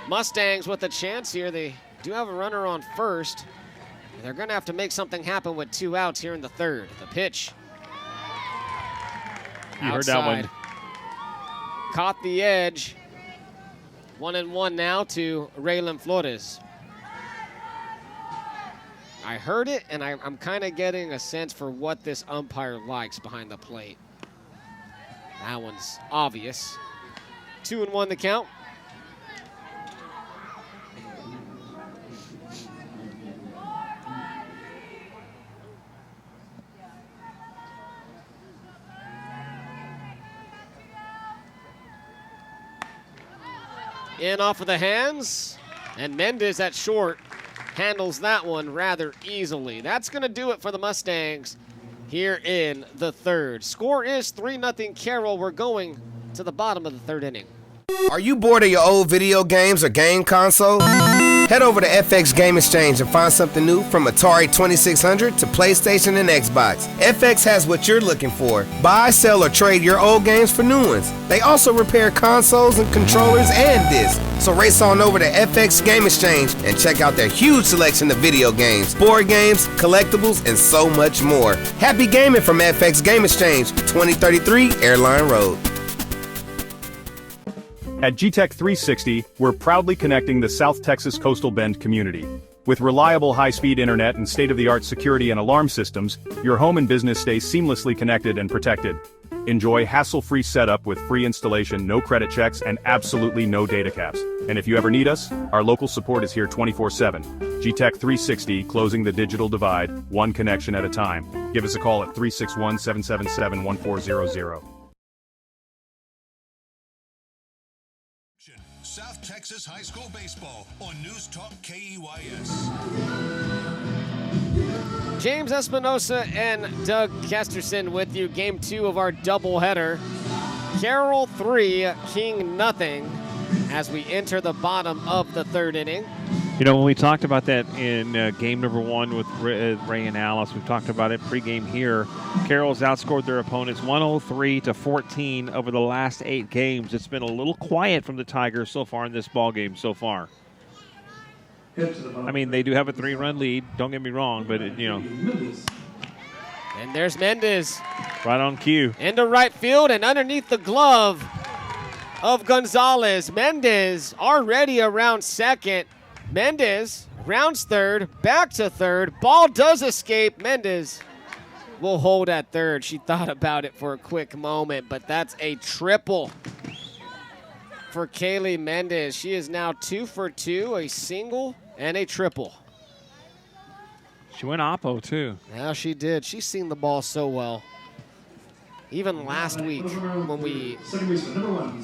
Mustangs with a chance here. They do have a runner on first. They're going to have to make something happen with 2 outs here in the third. The pitch. You heard that one. Caught the edge. 1-1 now to Raylan Flores. I heard it, and I'm kind of getting a sense for what this umpire likes behind the plate. That one's obvious. 2-1 the count. In off of the hands, and Mendez at short handles that one rather easily. That's going to do it for the Mustangs here in the third. Score is 3-0 Carroll. We're going to the bottom of the third inning. Are you bored of your old video games or game console? Head over to FX Game Exchange and find something new from Atari 2600 to PlayStation and Xbox. FX has what you're looking for. Buy, sell, or trade your old games for new ones. They also repair consoles and controllers and discs. So race on over to FX Game Exchange and check out their huge selection of video games, board games, collectibles, and so much more. Happy gaming from FX Game Exchange, 2033 Airline Road. At GTech 360, we're proudly connecting the South Texas Coastal Bend community. With reliable high-speed internet and state-of-the-art security and alarm systems, your home and business stays seamlessly connected and protected. Enjoy hassle-free setup with free installation, no credit checks, and absolutely no data caps. And if you ever need us, our local support is here 24/7. GTech 360, closing the digital divide, one connection at a time. Give us a call at 361-777-1400. South Texas High School Baseball on News Talk KEYS. James Espinosa and Doug Kesterson with you. Game 2 of our doubleheader. Carroll 3, King nothing as we enter the bottom of the third inning. You know, when we talked about that in game number 1 with Ray and Alice, we've talked about it pregame here. Carroll's outscored their opponents 103-14 over the last 8 games. It's been a little quiet from the Tigers so far in this ball game so far. I mean, they do have a 3-run lead. Don't get me wrong, but And there's Mendez. Right on cue. Into right field and underneath the glove of Gonzalez. Mendez already around second. Mendez rounds third, back to third. Ball does escape. Mendez will hold at third. She thought about it for a quick moment, but that's a triple for Kaylee Mendez. She is now 2 for 2, a single and a triple. She went oppo, too. Yeah, she did. She's seen the ball so well. Even last week when we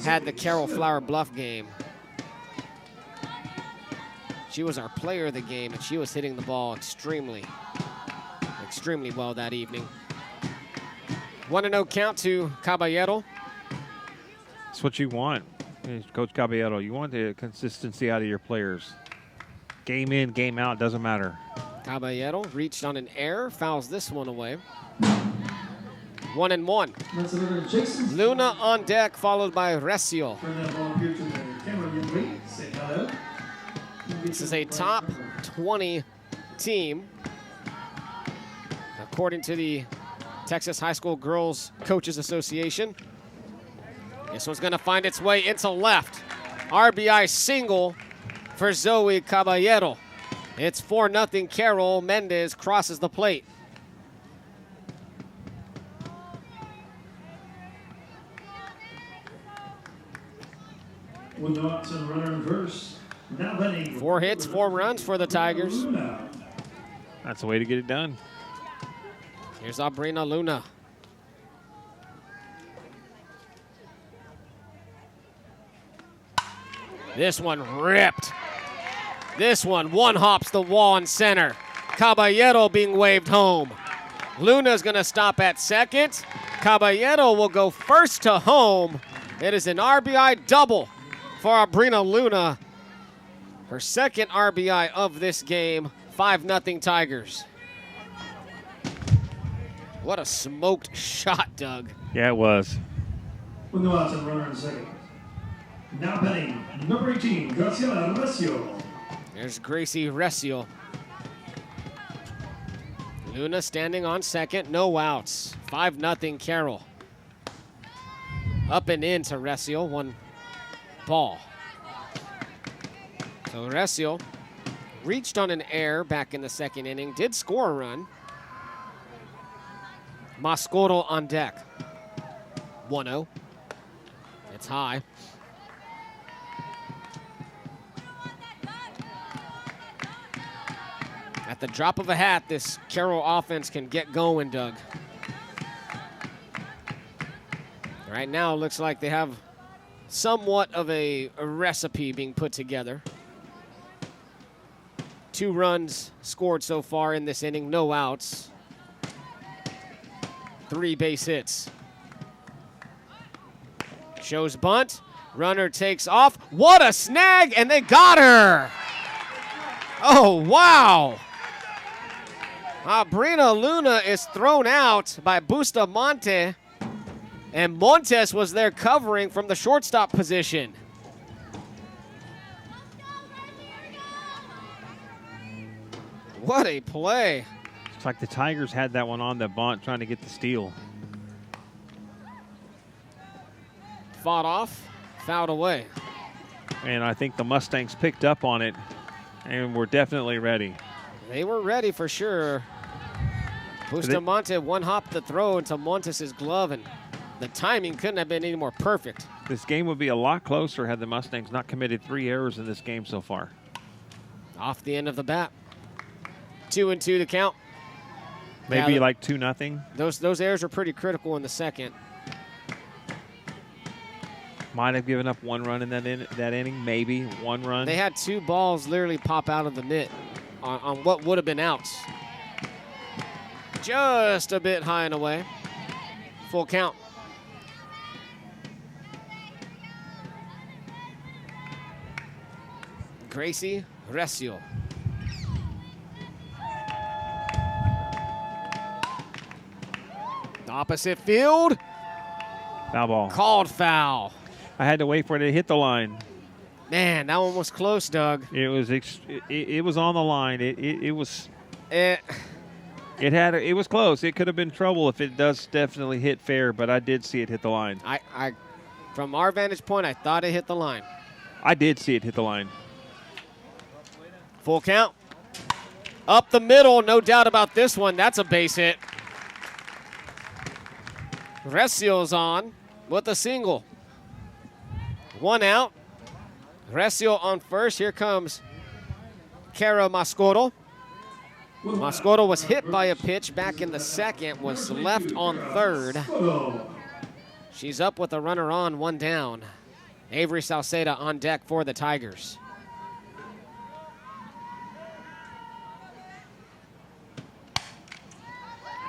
had the Carroll Flower Bluff game, she was our player of the game, and she was hitting the ball extremely well that evening. 1-0 count to Caballero. That's what you want, Coach Caballero. You want the consistency out of your players. Game in, game out, doesn't matter. Caballero reached on an error, fouls this one away. 1-1. Luna on deck, followed by Recio. This is a top 20 team, according to the Texas High School Girls Coaches Association. This one's going to find its way into left. RBI single for Zoe Caballero. It's 4-0 Carroll. Mendez crosses the plate. With no outs and a runner in first. Now batting. 4 hits, 4 runs for the Tigers. That's the way to get it done. Here's Abrina Luna. This one ripped. This one hops the wall in center. Caballero being waved home. Luna's going to stop at second. Caballero will go first to home. It is an RBI double for Abrina Luna. Her second RBI of this game. 5-0 Tigers. What a smoked shot, Doug. Yeah, it was. With no outs and a runner in second. Now batting, number 18, Graciela Recio. There's Gracie Recio. Luna standing on second, no outs. 5-0 Carroll. Up and in to Recio, 1 ball. So Recio reached on an error back in the second inning, did score a run. Mascoro on deck. 1-0. It's high. At the drop of a hat, this Carroll offense can get going, Doug. Right now, it looks like they have somewhat of a recipe being put together. 2 runs scored so far in this inning, no outs. 3 base hits. Shows bunt. Runner takes off. What a snag, and they got her. Oh, wow. Abrina Luna is thrown out by Bustamante, and Montes was there covering from the shortstop position. What a play. It's like the Tigers had that one on the bunt trying to get the steal. Fought off, fouled away. And I think the Mustangs picked up on it and were definitely ready. They were ready for sure. Bustamante one-hopped the throw into Montes' glove, and the timing couldn't have been any more perfect. This game would be a lot closer had the Mustangs not committed 3 errors in this game so far. Off the end of the bat. 2-2 to count. Maybe like 2-0. Those errors were pretty critical in the second. Might have given up 1 run in that inning, maybe 1 run. They had 2 balls literally pop out of the mitt on what would have been outs. Just a bit high and away. Full count. Gracie Recio. Opposite field. Foul ball. Called foul. I had to wait for it to hit the line. Man, that one was close, Doug. It was it was on the line. It was close. It could have been trouble if it does definitely hit fair, but I did see it hit the line. I from our vantage point, I thought it hit the line. I did see it hit the line. Full count. Up the middle, no doubt about this one. That's a base hit. Recio's on with a single. 1 out. Recio on first. Here comes Cara Mascoro. Mascoro was hit by a pitch back in the second, was left on third. She's up with a runner on, 1 down. Avery Salceda on deck for the Tigers.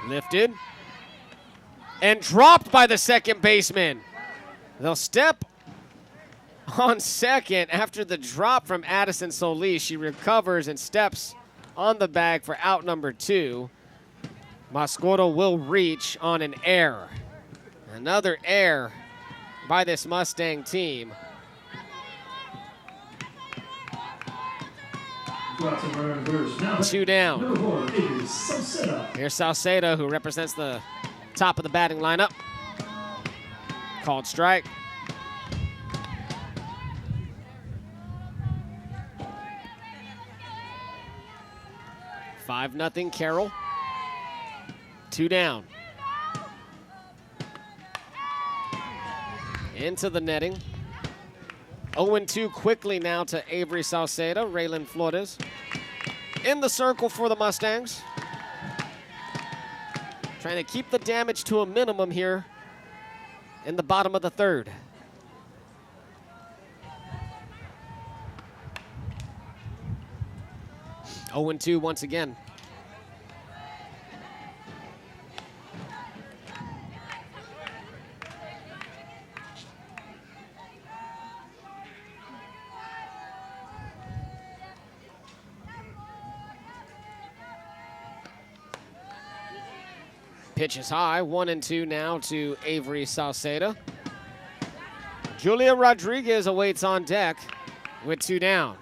Lifted and dropped by the second baseman. They'll step on second after the drop from Addison Solis. She recovers and steps on the bag for out number 2. Mascoro will reach on an error. Another error by this Mustang team. Two down. Here's Salceda, who represents the top of the batting lineup. Called strike. 5-0 Carroll. 2 down. Into the netting. 0-2 quickly now to Avery Salceda. Raylan Flores in the circle for the Mustangs. Trying to keep the damage to a minimum here in the bottom of the third. Oh, 0-2 once again. Pitch is high, 1-2 now to Avery Salceda. Julia Rodriguez awaits on deck with 2 down.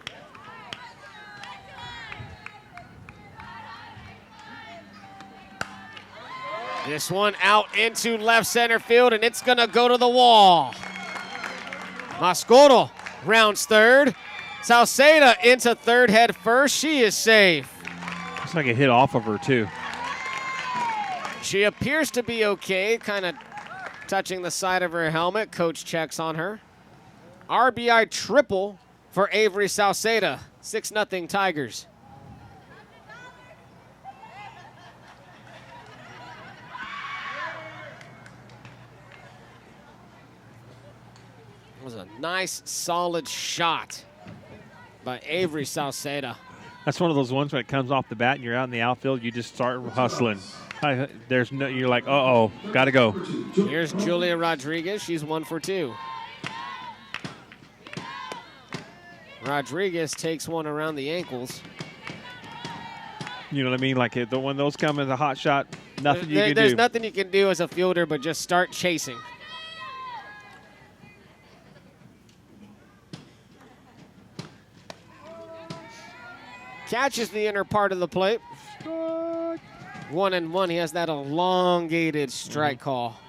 This one out into left center field, and it's gonna go to the wall. Mascoro rounds third. Salceda into third head first. She is safe. Looks like it hit off of her too. She appears to be okay, kind of touching the side of her helmet. Coach checks on her. RBI triple for Avery Salceda. 6-0 Tigers. It was a nice, solid shot by Avery Salceda. That's one of those ones when it comes off the bat and you're out in the outfield, you just start hustling. You're like, uh-oh, gotta go. Here's Julia Rodriguez. She's 1 for 2. Rodriguez takes one around the ankles. You know what I mean? Like when those come as a hot shot, nothing you can do. There's nothing you can do as a fielder but just start chasing. Catches the inner part of the plate. 1-1. He has that elongated strike call.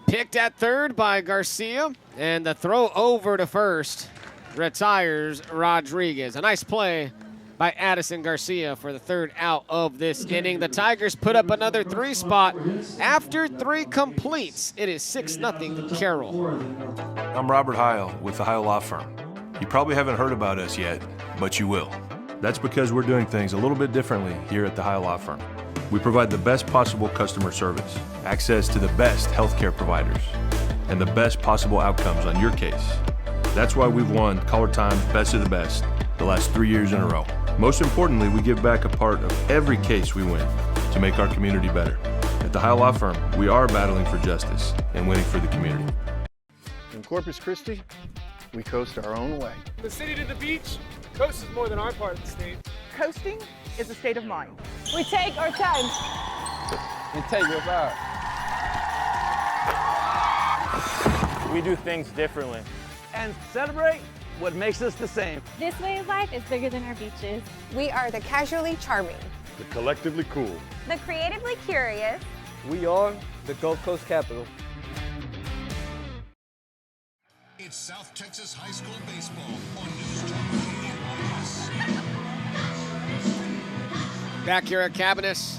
Picked at third by Garcia, and the throw over to first retires Rodriguez. A nice play by Addison Garcia for the third out of this inning. The Tigers put up another 3 spot after 3 completes. It is 6-0 Carroll. I'm Robert Heil with the Heil Law Firm. You probably haven't heard about us yet, but you will. That's because we're doing things a little bit differently here at the Heil Law Firm. We provide the best possible customer service, access to the best healthcare providers, and the best possible outcomes on your case. That's why we've won Caller Time Best of the Best the last 3 years in a row. Most importantly, we give back a part of every case we win to make our community better. At the Heil Law Firm, we are battling for justice and winning for the community. In Corpus Christi, we coast our own way. From the city to the beach, coast is more than our part of the state. Coasting is a state of mind. We take our time. And take your time. We do things differently. And celebrate what makes us the same. This way of life is bigger than our beaches. We are the casually charming, the collectively cool, the creatively curious. We are the Gulf Coast capital. It's South Texas High School Baseball on News Talk KEYS. Back here at Cabinets,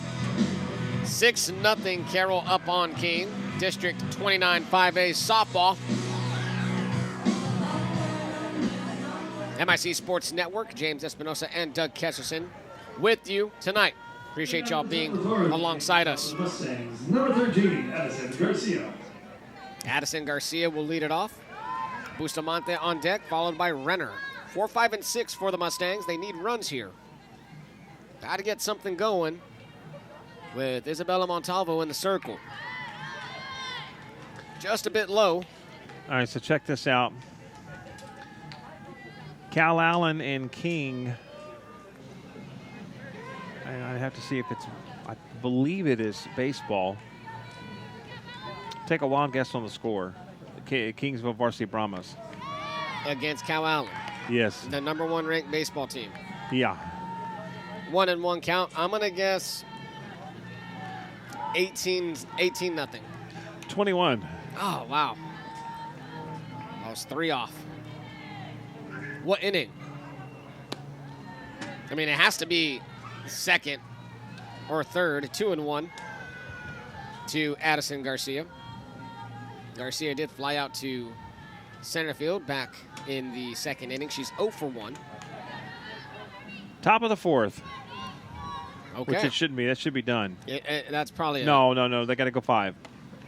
6-0 Carroll up on King. District 29 5A softball. MIC Sports Network, James Espinosa and Doug Kesselson with you tonight. Appreciate y'all being alongside us. Mustangs, number 13, Addison Garcia. Addison Garcia will lead it off. Bustamante on deck, followed by Renner. 4, 5, and 6 for the Mustangs. They need runs here. Got to get something going with Isabella Montalvo in the circle. Just a bit low. All right, so check this out. Cal Allen and King. I have to see if it's, I believe it is baseball. Take a wild guess on the score. Kingsville Varsity Brahmas. Against Cal Allen. Yes. The number 1 ranked baseball team. Yeah. 1-1 count. I'm going to guess 18-0. 21. Oh, wow. was 3 off. What inning? I mean, it has to be second or third, 2-1 to Addison Garcia. Garcia did fly out to center field back in the second inning. She's 0 for 1. Top of the 4th. Okay. Which it shouldn't be. That should be done. That's probably No. They got to go 5.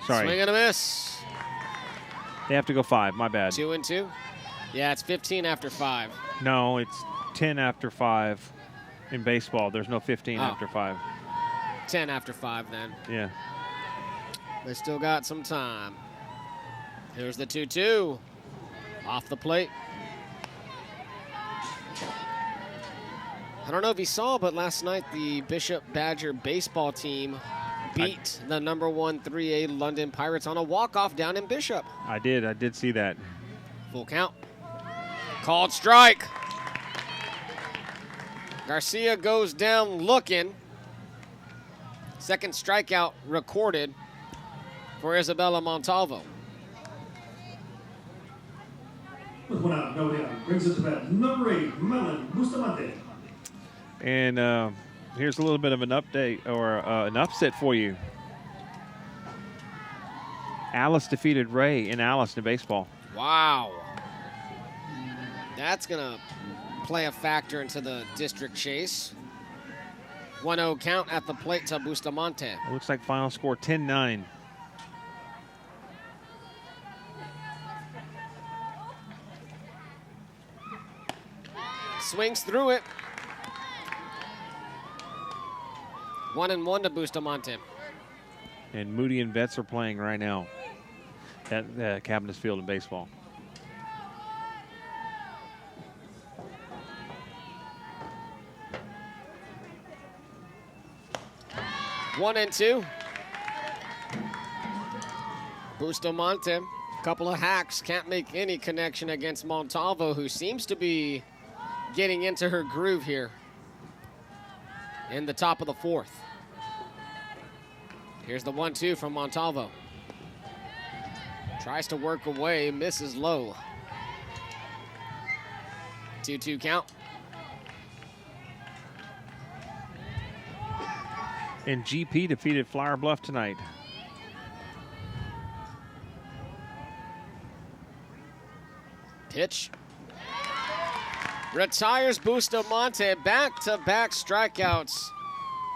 Sorry. Swing and a miss. They have to go 5. My bad. 2-2. Yeah, it's 15 after 5. No, it's 10 after 5 in baseball. There's no 15 after 5. 10 after 5 then. Yeah. They still got some time. Here's the 2-2. Off the plate. I don't know if you saw, but last night the Bishop Badger baseball team beat the #1 3A London Pirates on a walk-off down in Bishop. I did see that. Full count. Called strike. Garcia goes down looking. Second strikeout recorded for Isabella Montalvo. With 1 out, no down. Brings it to bat. Number 8, Melon Bustamante. And here's a little bit of an update or an upset for you. Alice defeated Ray in Alice in baseball. Wow. That's going to play a factor into the district chase. 1-0 count at the plate to Bustamante. It looks like final score 10-9. Swings through it. 1-1 to Bustamante. And Moody and Vets are playing right now at Cabinets Field in baseball. One and two. Bustamante, a couple of hacks, can't make any connection against Montalvo, who seems to be getting into her groove here in the top of the 4th. Here's the 1-2 from Montalvo. Tries to work away, misses low. 2-2 count. And GP defeated Flower Bluff tonight. Pitch. Retires Bustamante. Back-to-back strikeouts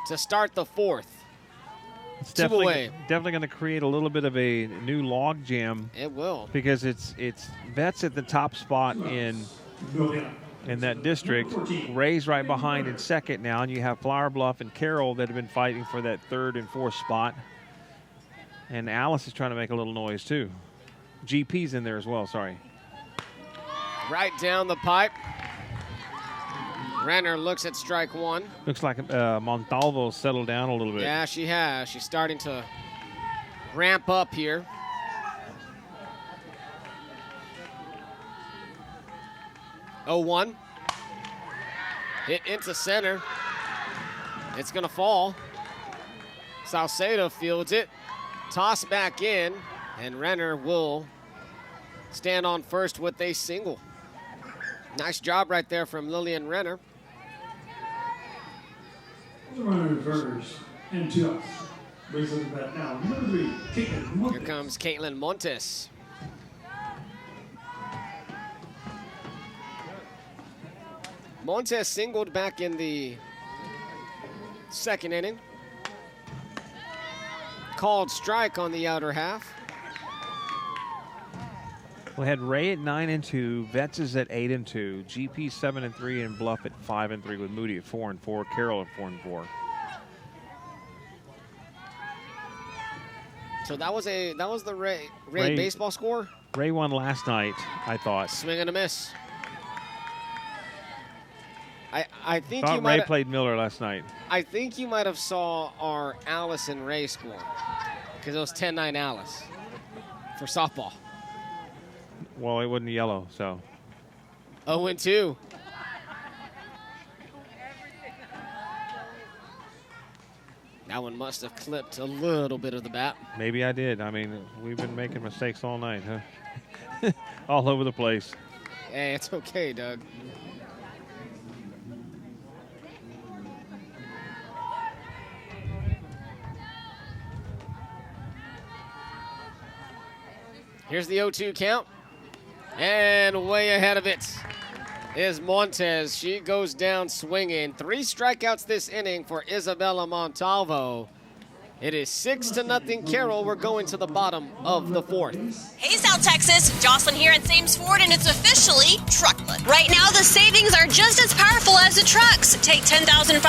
to start the 4th. It's Two away. definitely going to create a little bit of a new log jam. It will. Because it's Vets at the top spot in that district. Ray's right behind in second now, and you have Flower Bluff and Carroll that have been fighting for that 3rd and 4th spot. And Alice is trying to make a little noise too. GP's in there as well, sorry. Right down the pipe. Renner looks at strike 1. Looks like Montalvo settled down a little bit. Yeah, she has. She's starting to ramp up here. Oh, 1. Hit into center. It's going to fall. Salcedo fields it. Toss back in, and Renner will stand on first with a single. Nice job right there from Lillian Renner. Runner reverse and 2 outs. Brings it back now. Number 3, Caitlin Montes. Here comes Caitlin Montes. Montes singled back in the 2nd inning. Called strike on the outer half. We had Ray at 9-2, Vets is at 8-2, GP 7-3, and Bluff at 5-3 with Moody at 4-4, Carroll at 4-4. So that was the Ray baseball score. Ray won last night, I thought. Swing and a miss. I think thought you might Ray played Miller last night. I think you might have saw our Alice and Ray score because it was 10-9 Alice for softball. Well, it wasn't yellow, so. 0-2. That one must have clipped a little bit of the bat. Maybe I did. I mean, we've been making mistakes all night, huh? all over the place. Hey, it's okay, Doug. Here's the 0-2 count. And way ahead of it is Montez. She goes down swinging. 3 strikeouts this inning for Isabella Montalvo. It is 6-0 Carroll. We're going to the bottom of the 4th. Hey, South Texas, Jocelyn here at Sames Ford, and it's officially Truck Month. Right now, the savings are just as powerful as the trucks. Take $10,500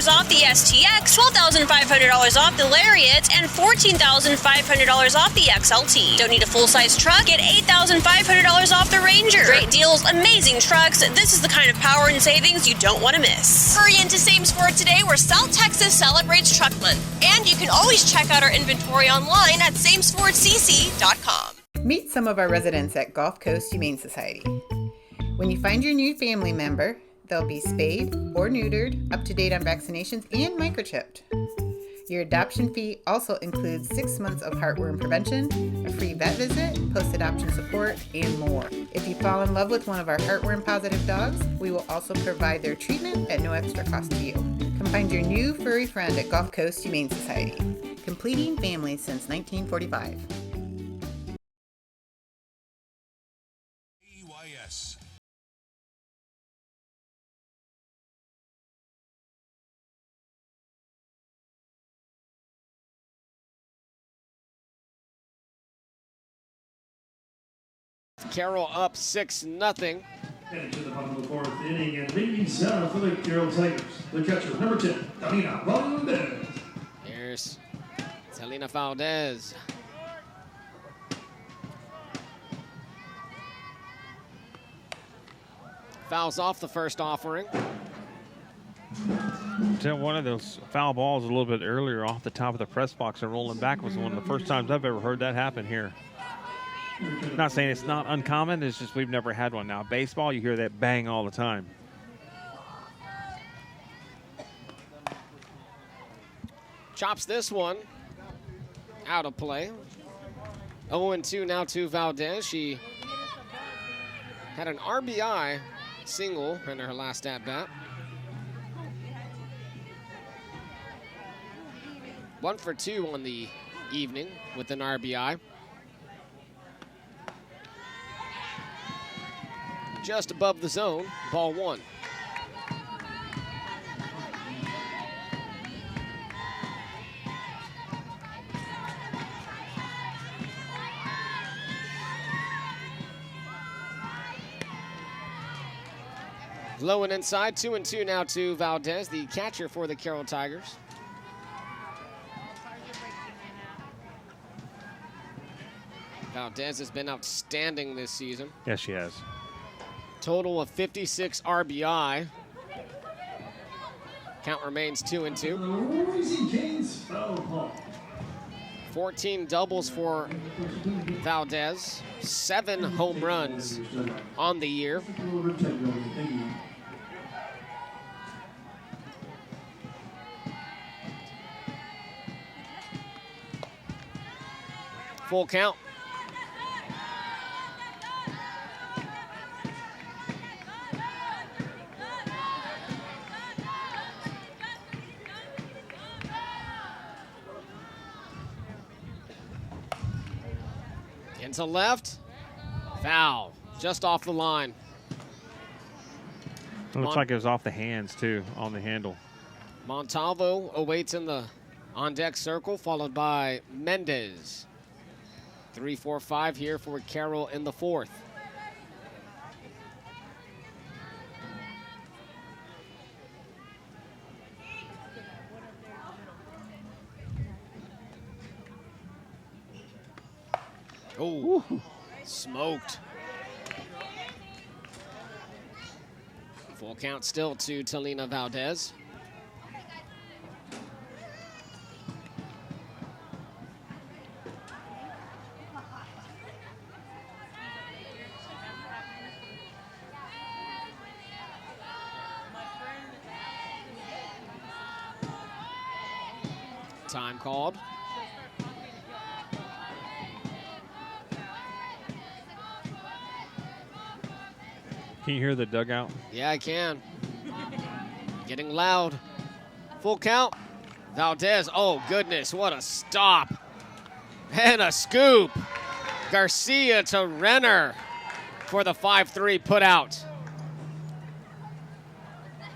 off the STX, $12,500 off the Lariat, and $14,500 off the XLT. Don't need a full-size truck? Get $8,500 off the Ranger. Great deals, amazing trucks. This is the kind of power and savings you don't want to miss. Hurry into Sames Ford today, where South Texas celebrates Truck Month. And you can always check out our inventory online at samesfordcc.com. Meet some of our residents at Gulf Coast Humane Society. When you find your new family member, they'll be spayed or neutered, up to date on vaccinations, and microchipped. Your adoption fee also includes 6 months of heartworm prevention, a free vet visit, post-adoption support, and more. If you fall in love with one of our heartworm-positive dogs, we will also provide their treatment at no extra cost to you. Come find your new furry friend at Gulf Coast Humane Society, completing families since 1945. EYS. Carroll up 6-0. Heading to the bottom of the 4th inning and leads for the Carroll Tigers. The catcher, number 10, Talina Valdez. Here's Talina Valdez. Fouls off the first offering. One of those foul balls a little bit earlier off the top of the press box and rolling back was one of the first times I've ever heard that happen here. Not saying it's not uncommon, it's just we've never had one. Now, baseball, you hear that bang all the time. Chops this one out of play. 0-2 now to Valdez. She had an RBI single in her last at-bat. 1 for 2 on the evening with an RBI. Just above the zone, ball 1. Low and inside, 2-2 now to Valdez, the catcher for the Carroll Tigers. Valdez has been outstanding this season. Yes, she has. Total of 56 RBI. Count remains 2-2. 14 doubles for Valdez. 7 home runs on the year. Full count. Into left, foul, just off the line. It looks like it was off the hands too, on the handle. Montalvo awaits in the on-deck circle, followed by Mendez. 3-4-5 here for Carroll in the 4th. Oh, smoked. Full count still to Talina Valdez. Time called. Can you hear the dugout? Yeah, I can. Getting loud. Full count. Valdez. Oh, goodness. What a stop. And a scoop. Garcia to Renner for the 5-3 put out.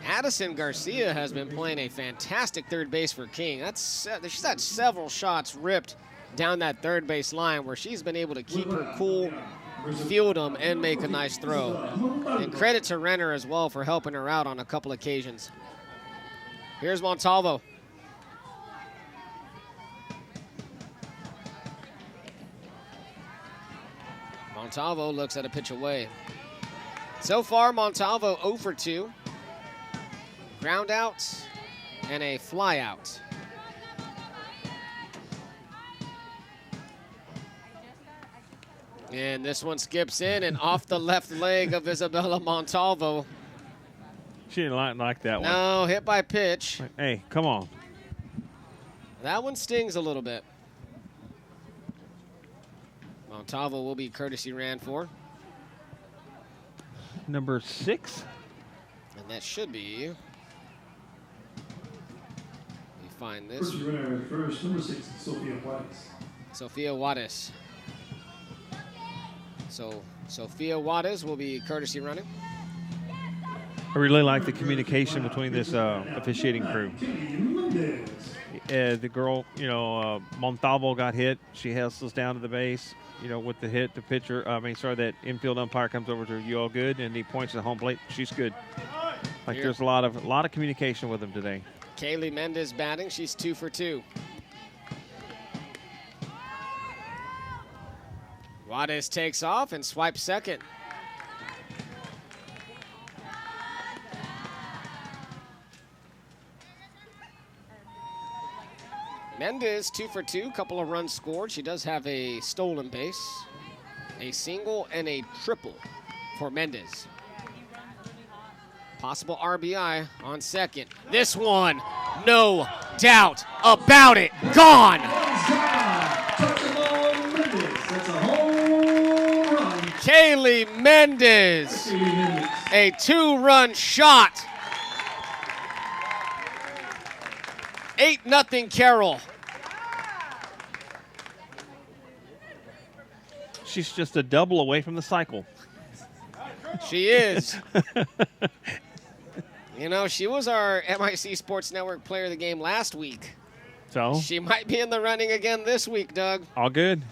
Addison Garcia has been playing a fantastic third base for King. She's had several shots ripped down that third base line where she's been able to keep her cool, field them, and make a nice throw. And credit to Renner as well for helping her out on a couple occasions. Here's Montalvo. Montalvo looks at a pitch away. So far, Montalvo 0 for 2. Ground out and a fly out. And this one skips in and off the left leg of Isabella Montalvo. She didn't like that one. No, hit by pitch. Hey, come on. That one stings a little bit. Montalvo will be courtesy ran for. Number 6. And that should be. Let me find this. First, number 6, Sophia Juarez. Sophia Juarez. So Sophia Juarez will be courtesy running. I really like the communication between this officiating crew. The girl, Montalvo got hit. She hustles down to the base, with the hit. The pitcher, that infield umpire comes over to her, you all good? And he points to the home plate. She's good. There's a lot of communication with them today. Kaylee Mendez batting. She's 2 for 2. Juarez takes off and swipes second. Mendez 2 for 2, couple of runs scored. She does have a stolen base, a single and a triple for Mendez. Possible RBI on second. This one, no doubt about it, gone. Kaylee Mendez, a 2-run shot. 8-0 Carroll. She's just a double away from the cycle. She is. She was our MIC Sports Network Player of the Game last week. So? She might be in the running again this week, Doug. All good.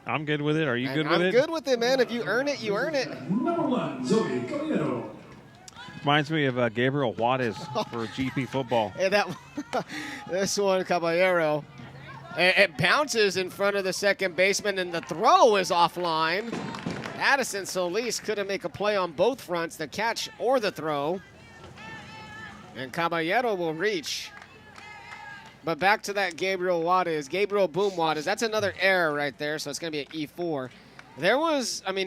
I'm good with it. Are you good with it? I'm good with it, man. If you earn it, you earn it. Number 1, Zoe Caballero. Reminds me of Gabriel Juarez for GP football. Hey, this one, Caballero. It bounces in front of the second baseman, and the throw is offline. Addison Solis couldn't make a play on both fronts, the catch or the throw. And Caballero will reach. But back to that Gabriel Boom Juarez. That's another error right there, so it's going to be an E4.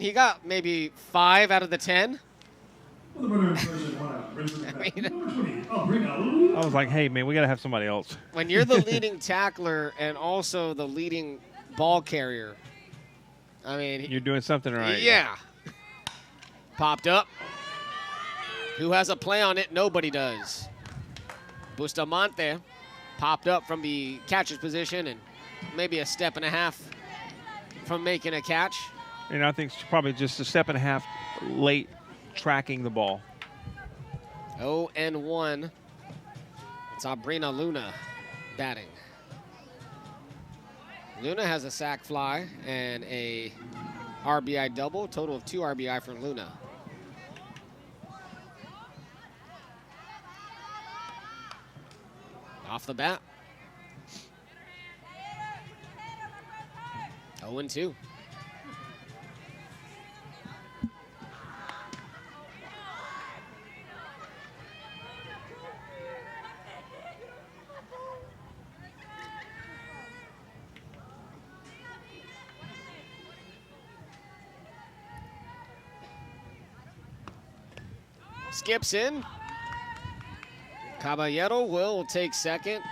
He got maybe 5 out of the 10. I was like, hey, man, we got to have somebody else. When you're the leading tackler and also the leading ball carrier, you're doing something right. Yeah. Popped up. Who has a play on it? Nobody does. Bustamante popped up from the catcher's position and maybe a step and a half from making a catch. And I think it's probably just a step and a half late tracking the ball. 0-1. It's Sabrina Luna batting. Luna has a sac fly and a RBI double, total of 2 RBI for Luna. Off the bat. 0-2. Skips in. Caballero will take second.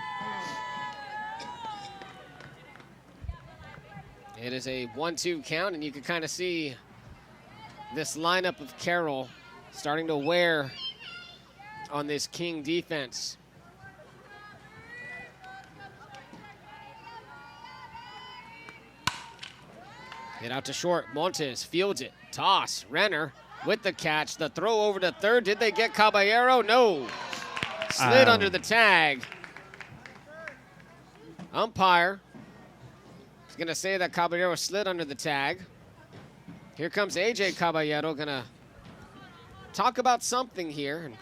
It is a 1-2 count, and you can kind of see this lineup of Carroll starting to wear on this King defense. Hit out to short. Montes fields it. Toss. Renner with the catch. The throw over to third. Did they get Caballero? No. Slid under the tag. Umpire is going to say that Caballero slid under the tag. Here comes A.J. Caballero, going to talk about something here. And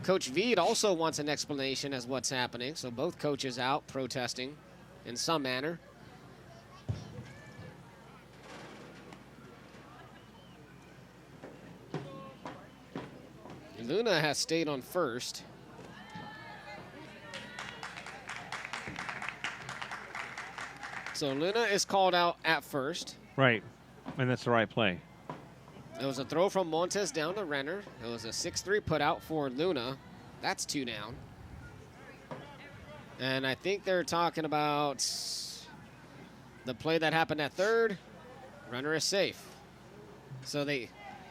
Coach Veed also wants an explanation as what's happening. So both coaches out protesting in some manner. Luna has stayed on first. So Luna is called out at first. Right, and that's the right play. It was a throw from Montes down to Renner. It was a 6-3 put out for Luna. That's 2 down. And I think they're talking about the play that happened at third. Renner is safe. So they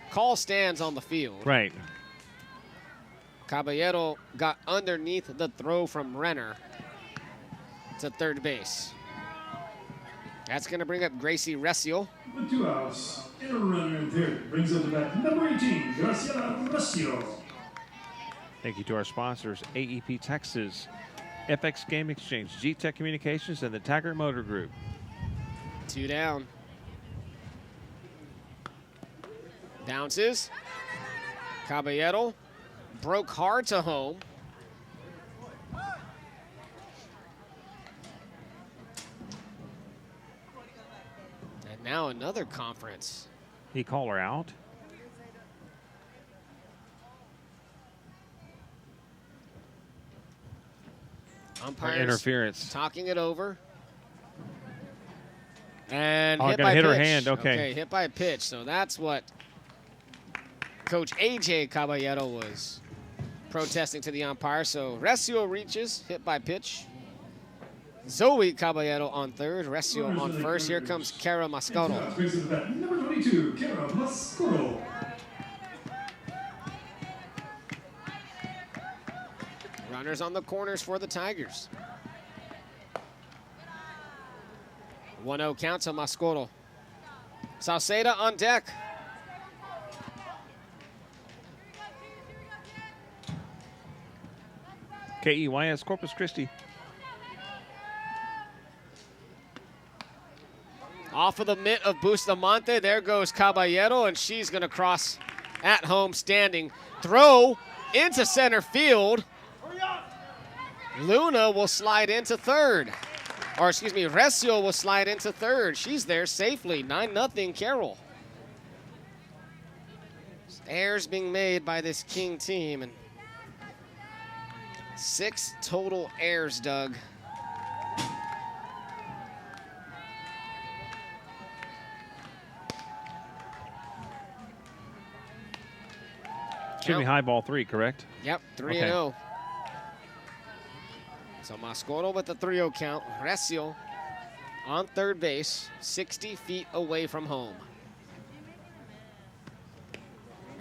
call stands on the field. Right. Caballero got underneath the throw from Renner to third base. That's going to bring up Gracie Recio. With 2 outs, and a runner in third. Brings up the bat number 18, Graciela Recio. Thank you to our sponsors, AEP Texas, FX Game Exchange, G-Tech Communications, and the Taggart Motor Group. 2 down. Bounces. Caballero broke hard to home. And now another conference. He called her out. Umpires interference. Talking it over. And Oh, hit gotta by hit her pitch. hand, okay. Hit by pitch. So that's what Coach A.J. Caballero was protesting to the umpire. So Recio reaches, hit by pitch. Zoe Caballero on third, Recio on first. Here comes Carroll Mascaro. Brings up the bat number 22, Carroll Mascaro. Runners on the corners for the Tigers. 1-0 count to Mascaro. Sauceda on deck. KEYS Corpus Christi. Off of the mitt of Bustamante. There goes Caballero, and she's going to cross at home standing. Throw into center field. Luna will slide into third. Or excuse me, Recio will slide into third. She's there safely. 9-0 Carroll. Errors being made by this King team. And 6 total errors, Doug. Jimmy high ball 3, correct? Yep, 3-0. So Mascaro with the 3-0 count. Recio on third base, 60 feet away from home.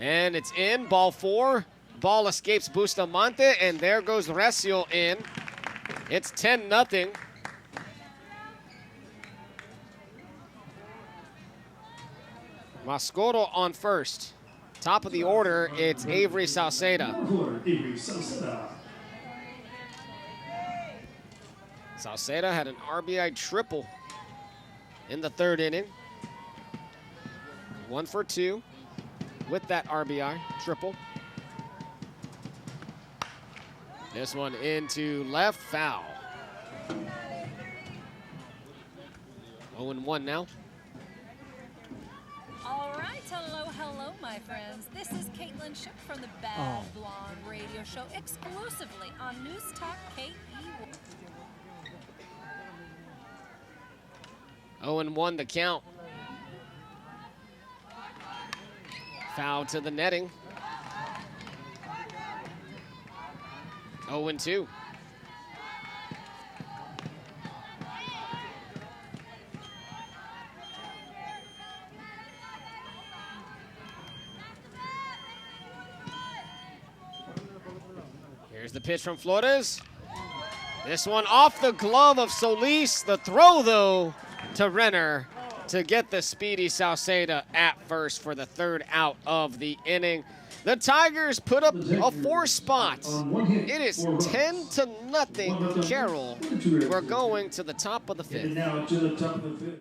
And it's in, ball 4. Ball escapes Bustamante, and there goes Recio in. It's 10-0. Mascaro on first. Top of the order, it's Avery Sauceda. Sauceda had an RBI triple in the third inning. 1 for 2 with that RBI triple. This one into left, foul. 0-1 now. All right, hello, my friends. This is Caitlin Shook from the Bad Blonde Radio Show, exclusively on News Talk KE. 0-1 the count. Foul to the netting. 0-2. the pitch from Flores. This one off the glove of Solis. The throw, though, to Renner to get the speedy Sauceda at first for the third out of the inning. The Tigers put up a 4 spot. It is 10-0 Carroll. We're going to the top of the 5th. And now to the top of the 5th.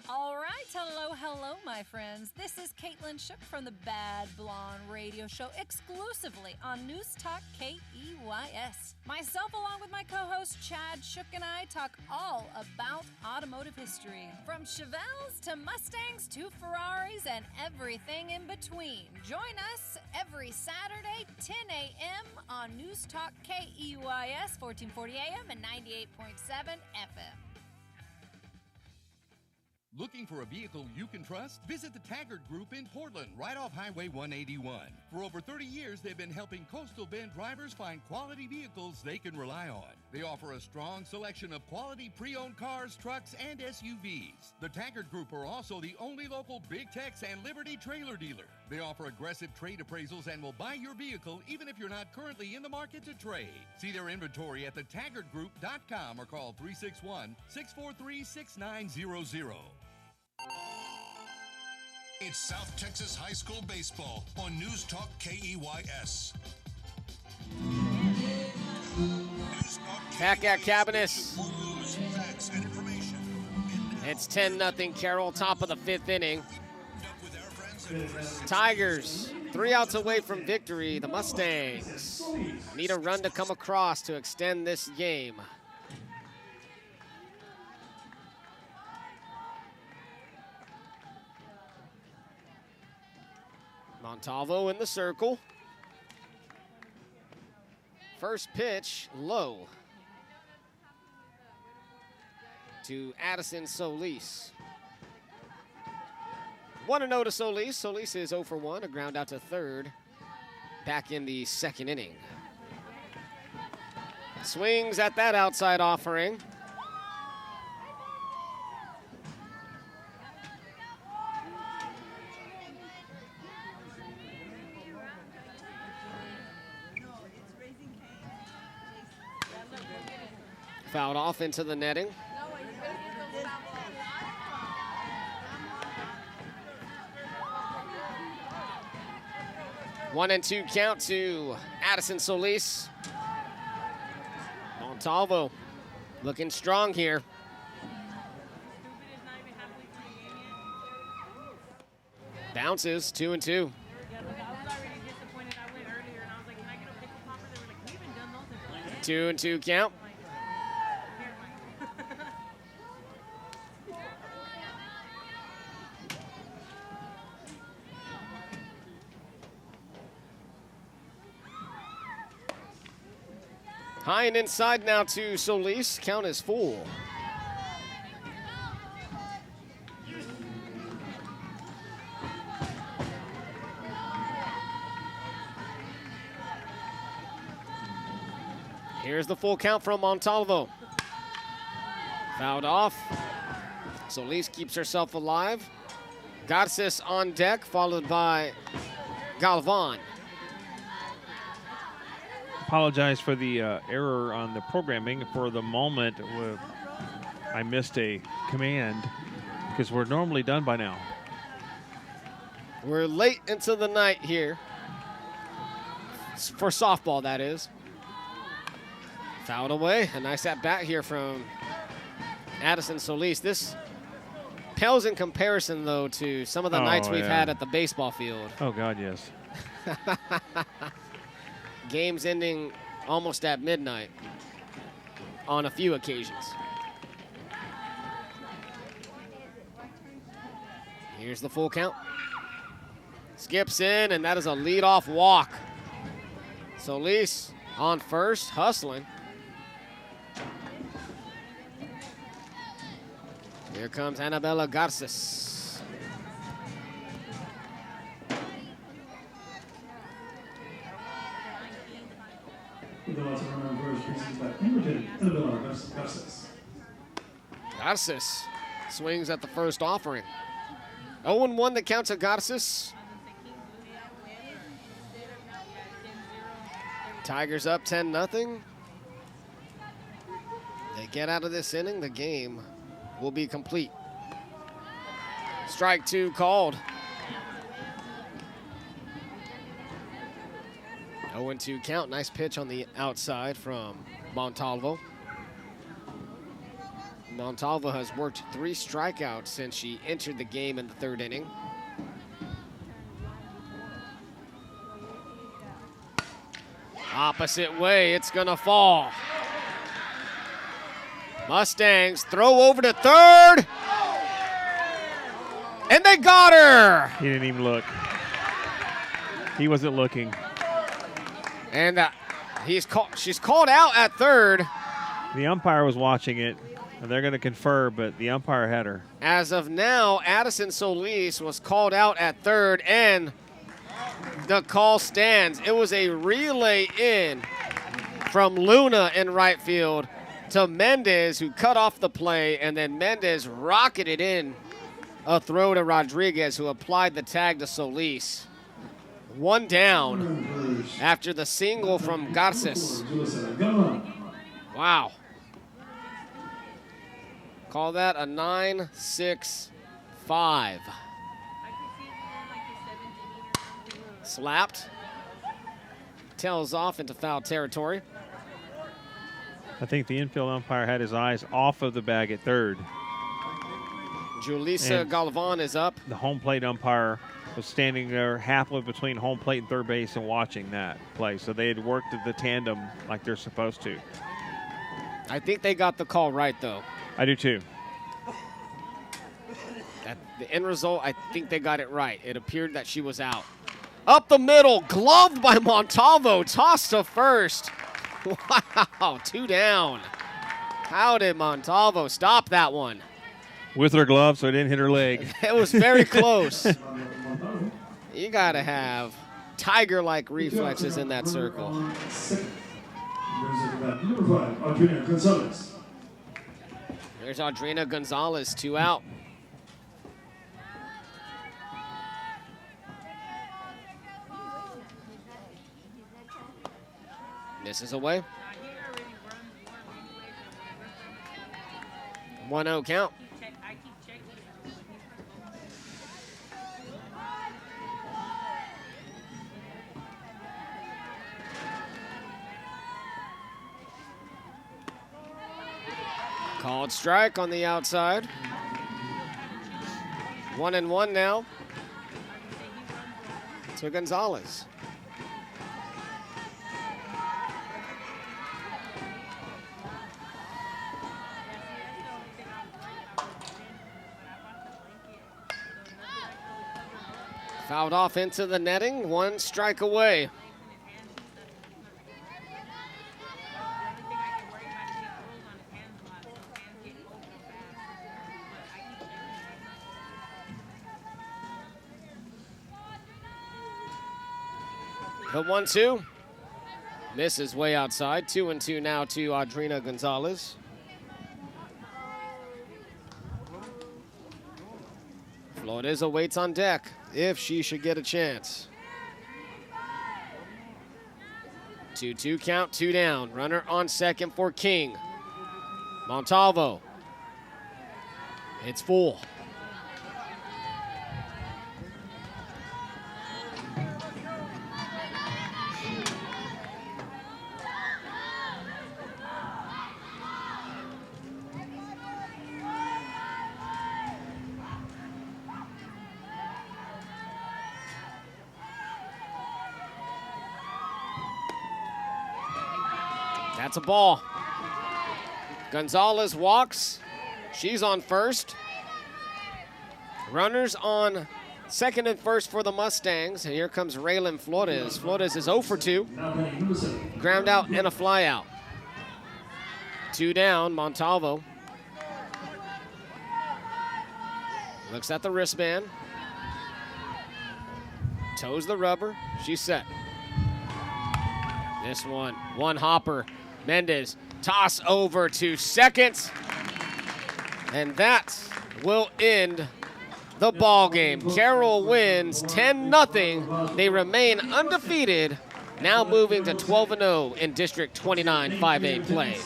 All right, hello, my friends. This is Caitlin Shook from the Bad Blonde Radio Show, exclusively on News Talk KEYS. Myself, along with my co-host Chad Shook, and I talk all about automotive history, from Chevelles to Mustangs to Ferraris and everything in between. Join us every Saturday, 10 a.m. on News Talk KEYS, 1440 a.m. and 98.7 FM. Looking for a vehicle you can trust? Visit the Taggart Group in Portland, right off Highway 181. For over 30 years, they've been helping Coastal Bend drivers find quality vehicles they can rely on. They offer a strong selection of quality pre-owned cars, trucks, and SUVs. The Taggart Group are also the only local Big Tex and Liberty trailer dealer. They offer aggressive trade appraisals and will buy your vehicle even if you're not currently in the market to trade. See their inventory at thetaggartgroup.com or call 361-643-6900. It's South Texas High School Baseball on News Talk KEYS. Back at Cabinets. It's 10-0 Carroll, top of the 5th inning. Tigers, 3 outs away from victory. The Mustangs need a run to come across to extend this game. Montalvo in the circle. First pitch, low to Addison Solis. 1-0 to Solis. Solis is 0 for 1, a ground out to third. Back in the 2nd inning. Swings at that outside offering. Fouled off into the netting. One and 2 count to Addison Solis. Montalvo looking strong here. Bounces, 2-2. 2-2 count. High and inside now to Solis. Count is full. Here's the full count from Montalvo. Fouled off. Solis keeps herself alive. Garces on deck, followed by Galvan. Apologize for the error on the programming. For the moment, I missed a command because we're normally done by now. We're late into the night here. For softball, that is. Fouled away. A nice at-bat here from Addison Solis. This pales in comparison, though, to some of the nights we've had at the baseball field. Oh, God, yes. Games ending almost at midnight on a few occasions. Here's the full count. Skips in, and that is a leadoff walk. Solis on first, hustling. Here comes Annabella Garces. Garces swings at the first offering. 0-1 the count to Garces. Tigers up 10-0. They get out of this inning, the game will be complete. Strike 2 called. 0-2 count. Nice pitch on the outside from Montalvo. Montalvo has worked 3 strikeouts since she entered the game in the 3rd inning. Opposite way, it's gonna fall. Mustangs throw over to 3rd. And they got her! He didn't even look. He wasn't looking. And she's called out at 3rd. The umpire was watching it, and they're going to confer, but the umpire had her. As of now, Addison Solis was called out at 3rd, and the call stands. It was a relay in from Luna in right field to Mendez, who cut off the play, and then Mendez rocketed in a throw to Rodriguez, who applied the tag to Solis. 1 down after the single from Garces. Wow. Call that a 9-6-5. Slapped. Tails off into foul territory. I think the infield umpire had his eyes off of the bag at 3rd. Julissa Galvan is up. The home plate umpire was standing there halfway between home plate and 3rd base and watching that play. So they had worked the tandem like they're supposed to. I think they got the call right, though. I do, too. The end result, I think they got it right. It appeared that she was out. Up the middle, gloved by Montalvo, tossed to 1st. Wow, 2 down. How did Montalvo stop that one? With her glove, so it didn't hit her leg. It was very close. You got to have tiger-like reflexes in that circle. There's Audrina Gonzalez, 2 out. Misses away. 1-0 count. Called strike on the outside. 1-1 now to Gonzalez. Fouled off into the netting, 1 strike away. The 1-2 misses way outside. 2-2 now to Audrina Gonzalez. Flores awaits on deck if she should get a chance. 2-2 count, 2 down. Runner on second for King. Montalvo. It's full. That's a ball. Gonzalez walks. She's on first. Runners on second and first for the Mustangs. And here comes Raylan Flores. Flores is 0 for 2. Ground out and a fly out. 2 down, Montalvo. Looks at the wristband. Toes the rubber. She's set. This one hopper. Mendez, toss over to second. And that will end the ball game. Carroll wins 10-0. They remain undefeated now moving to 12-0 in District 29 5A play.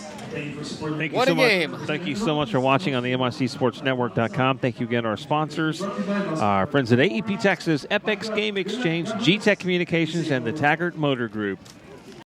What a game. Thank you so much for watching on the NYCSportsNetwork.com. Thank you again to our sponsors, our friends at AEP Texas, FX Game Exchange, G-Tech Communications, and the Taggart Motor Group.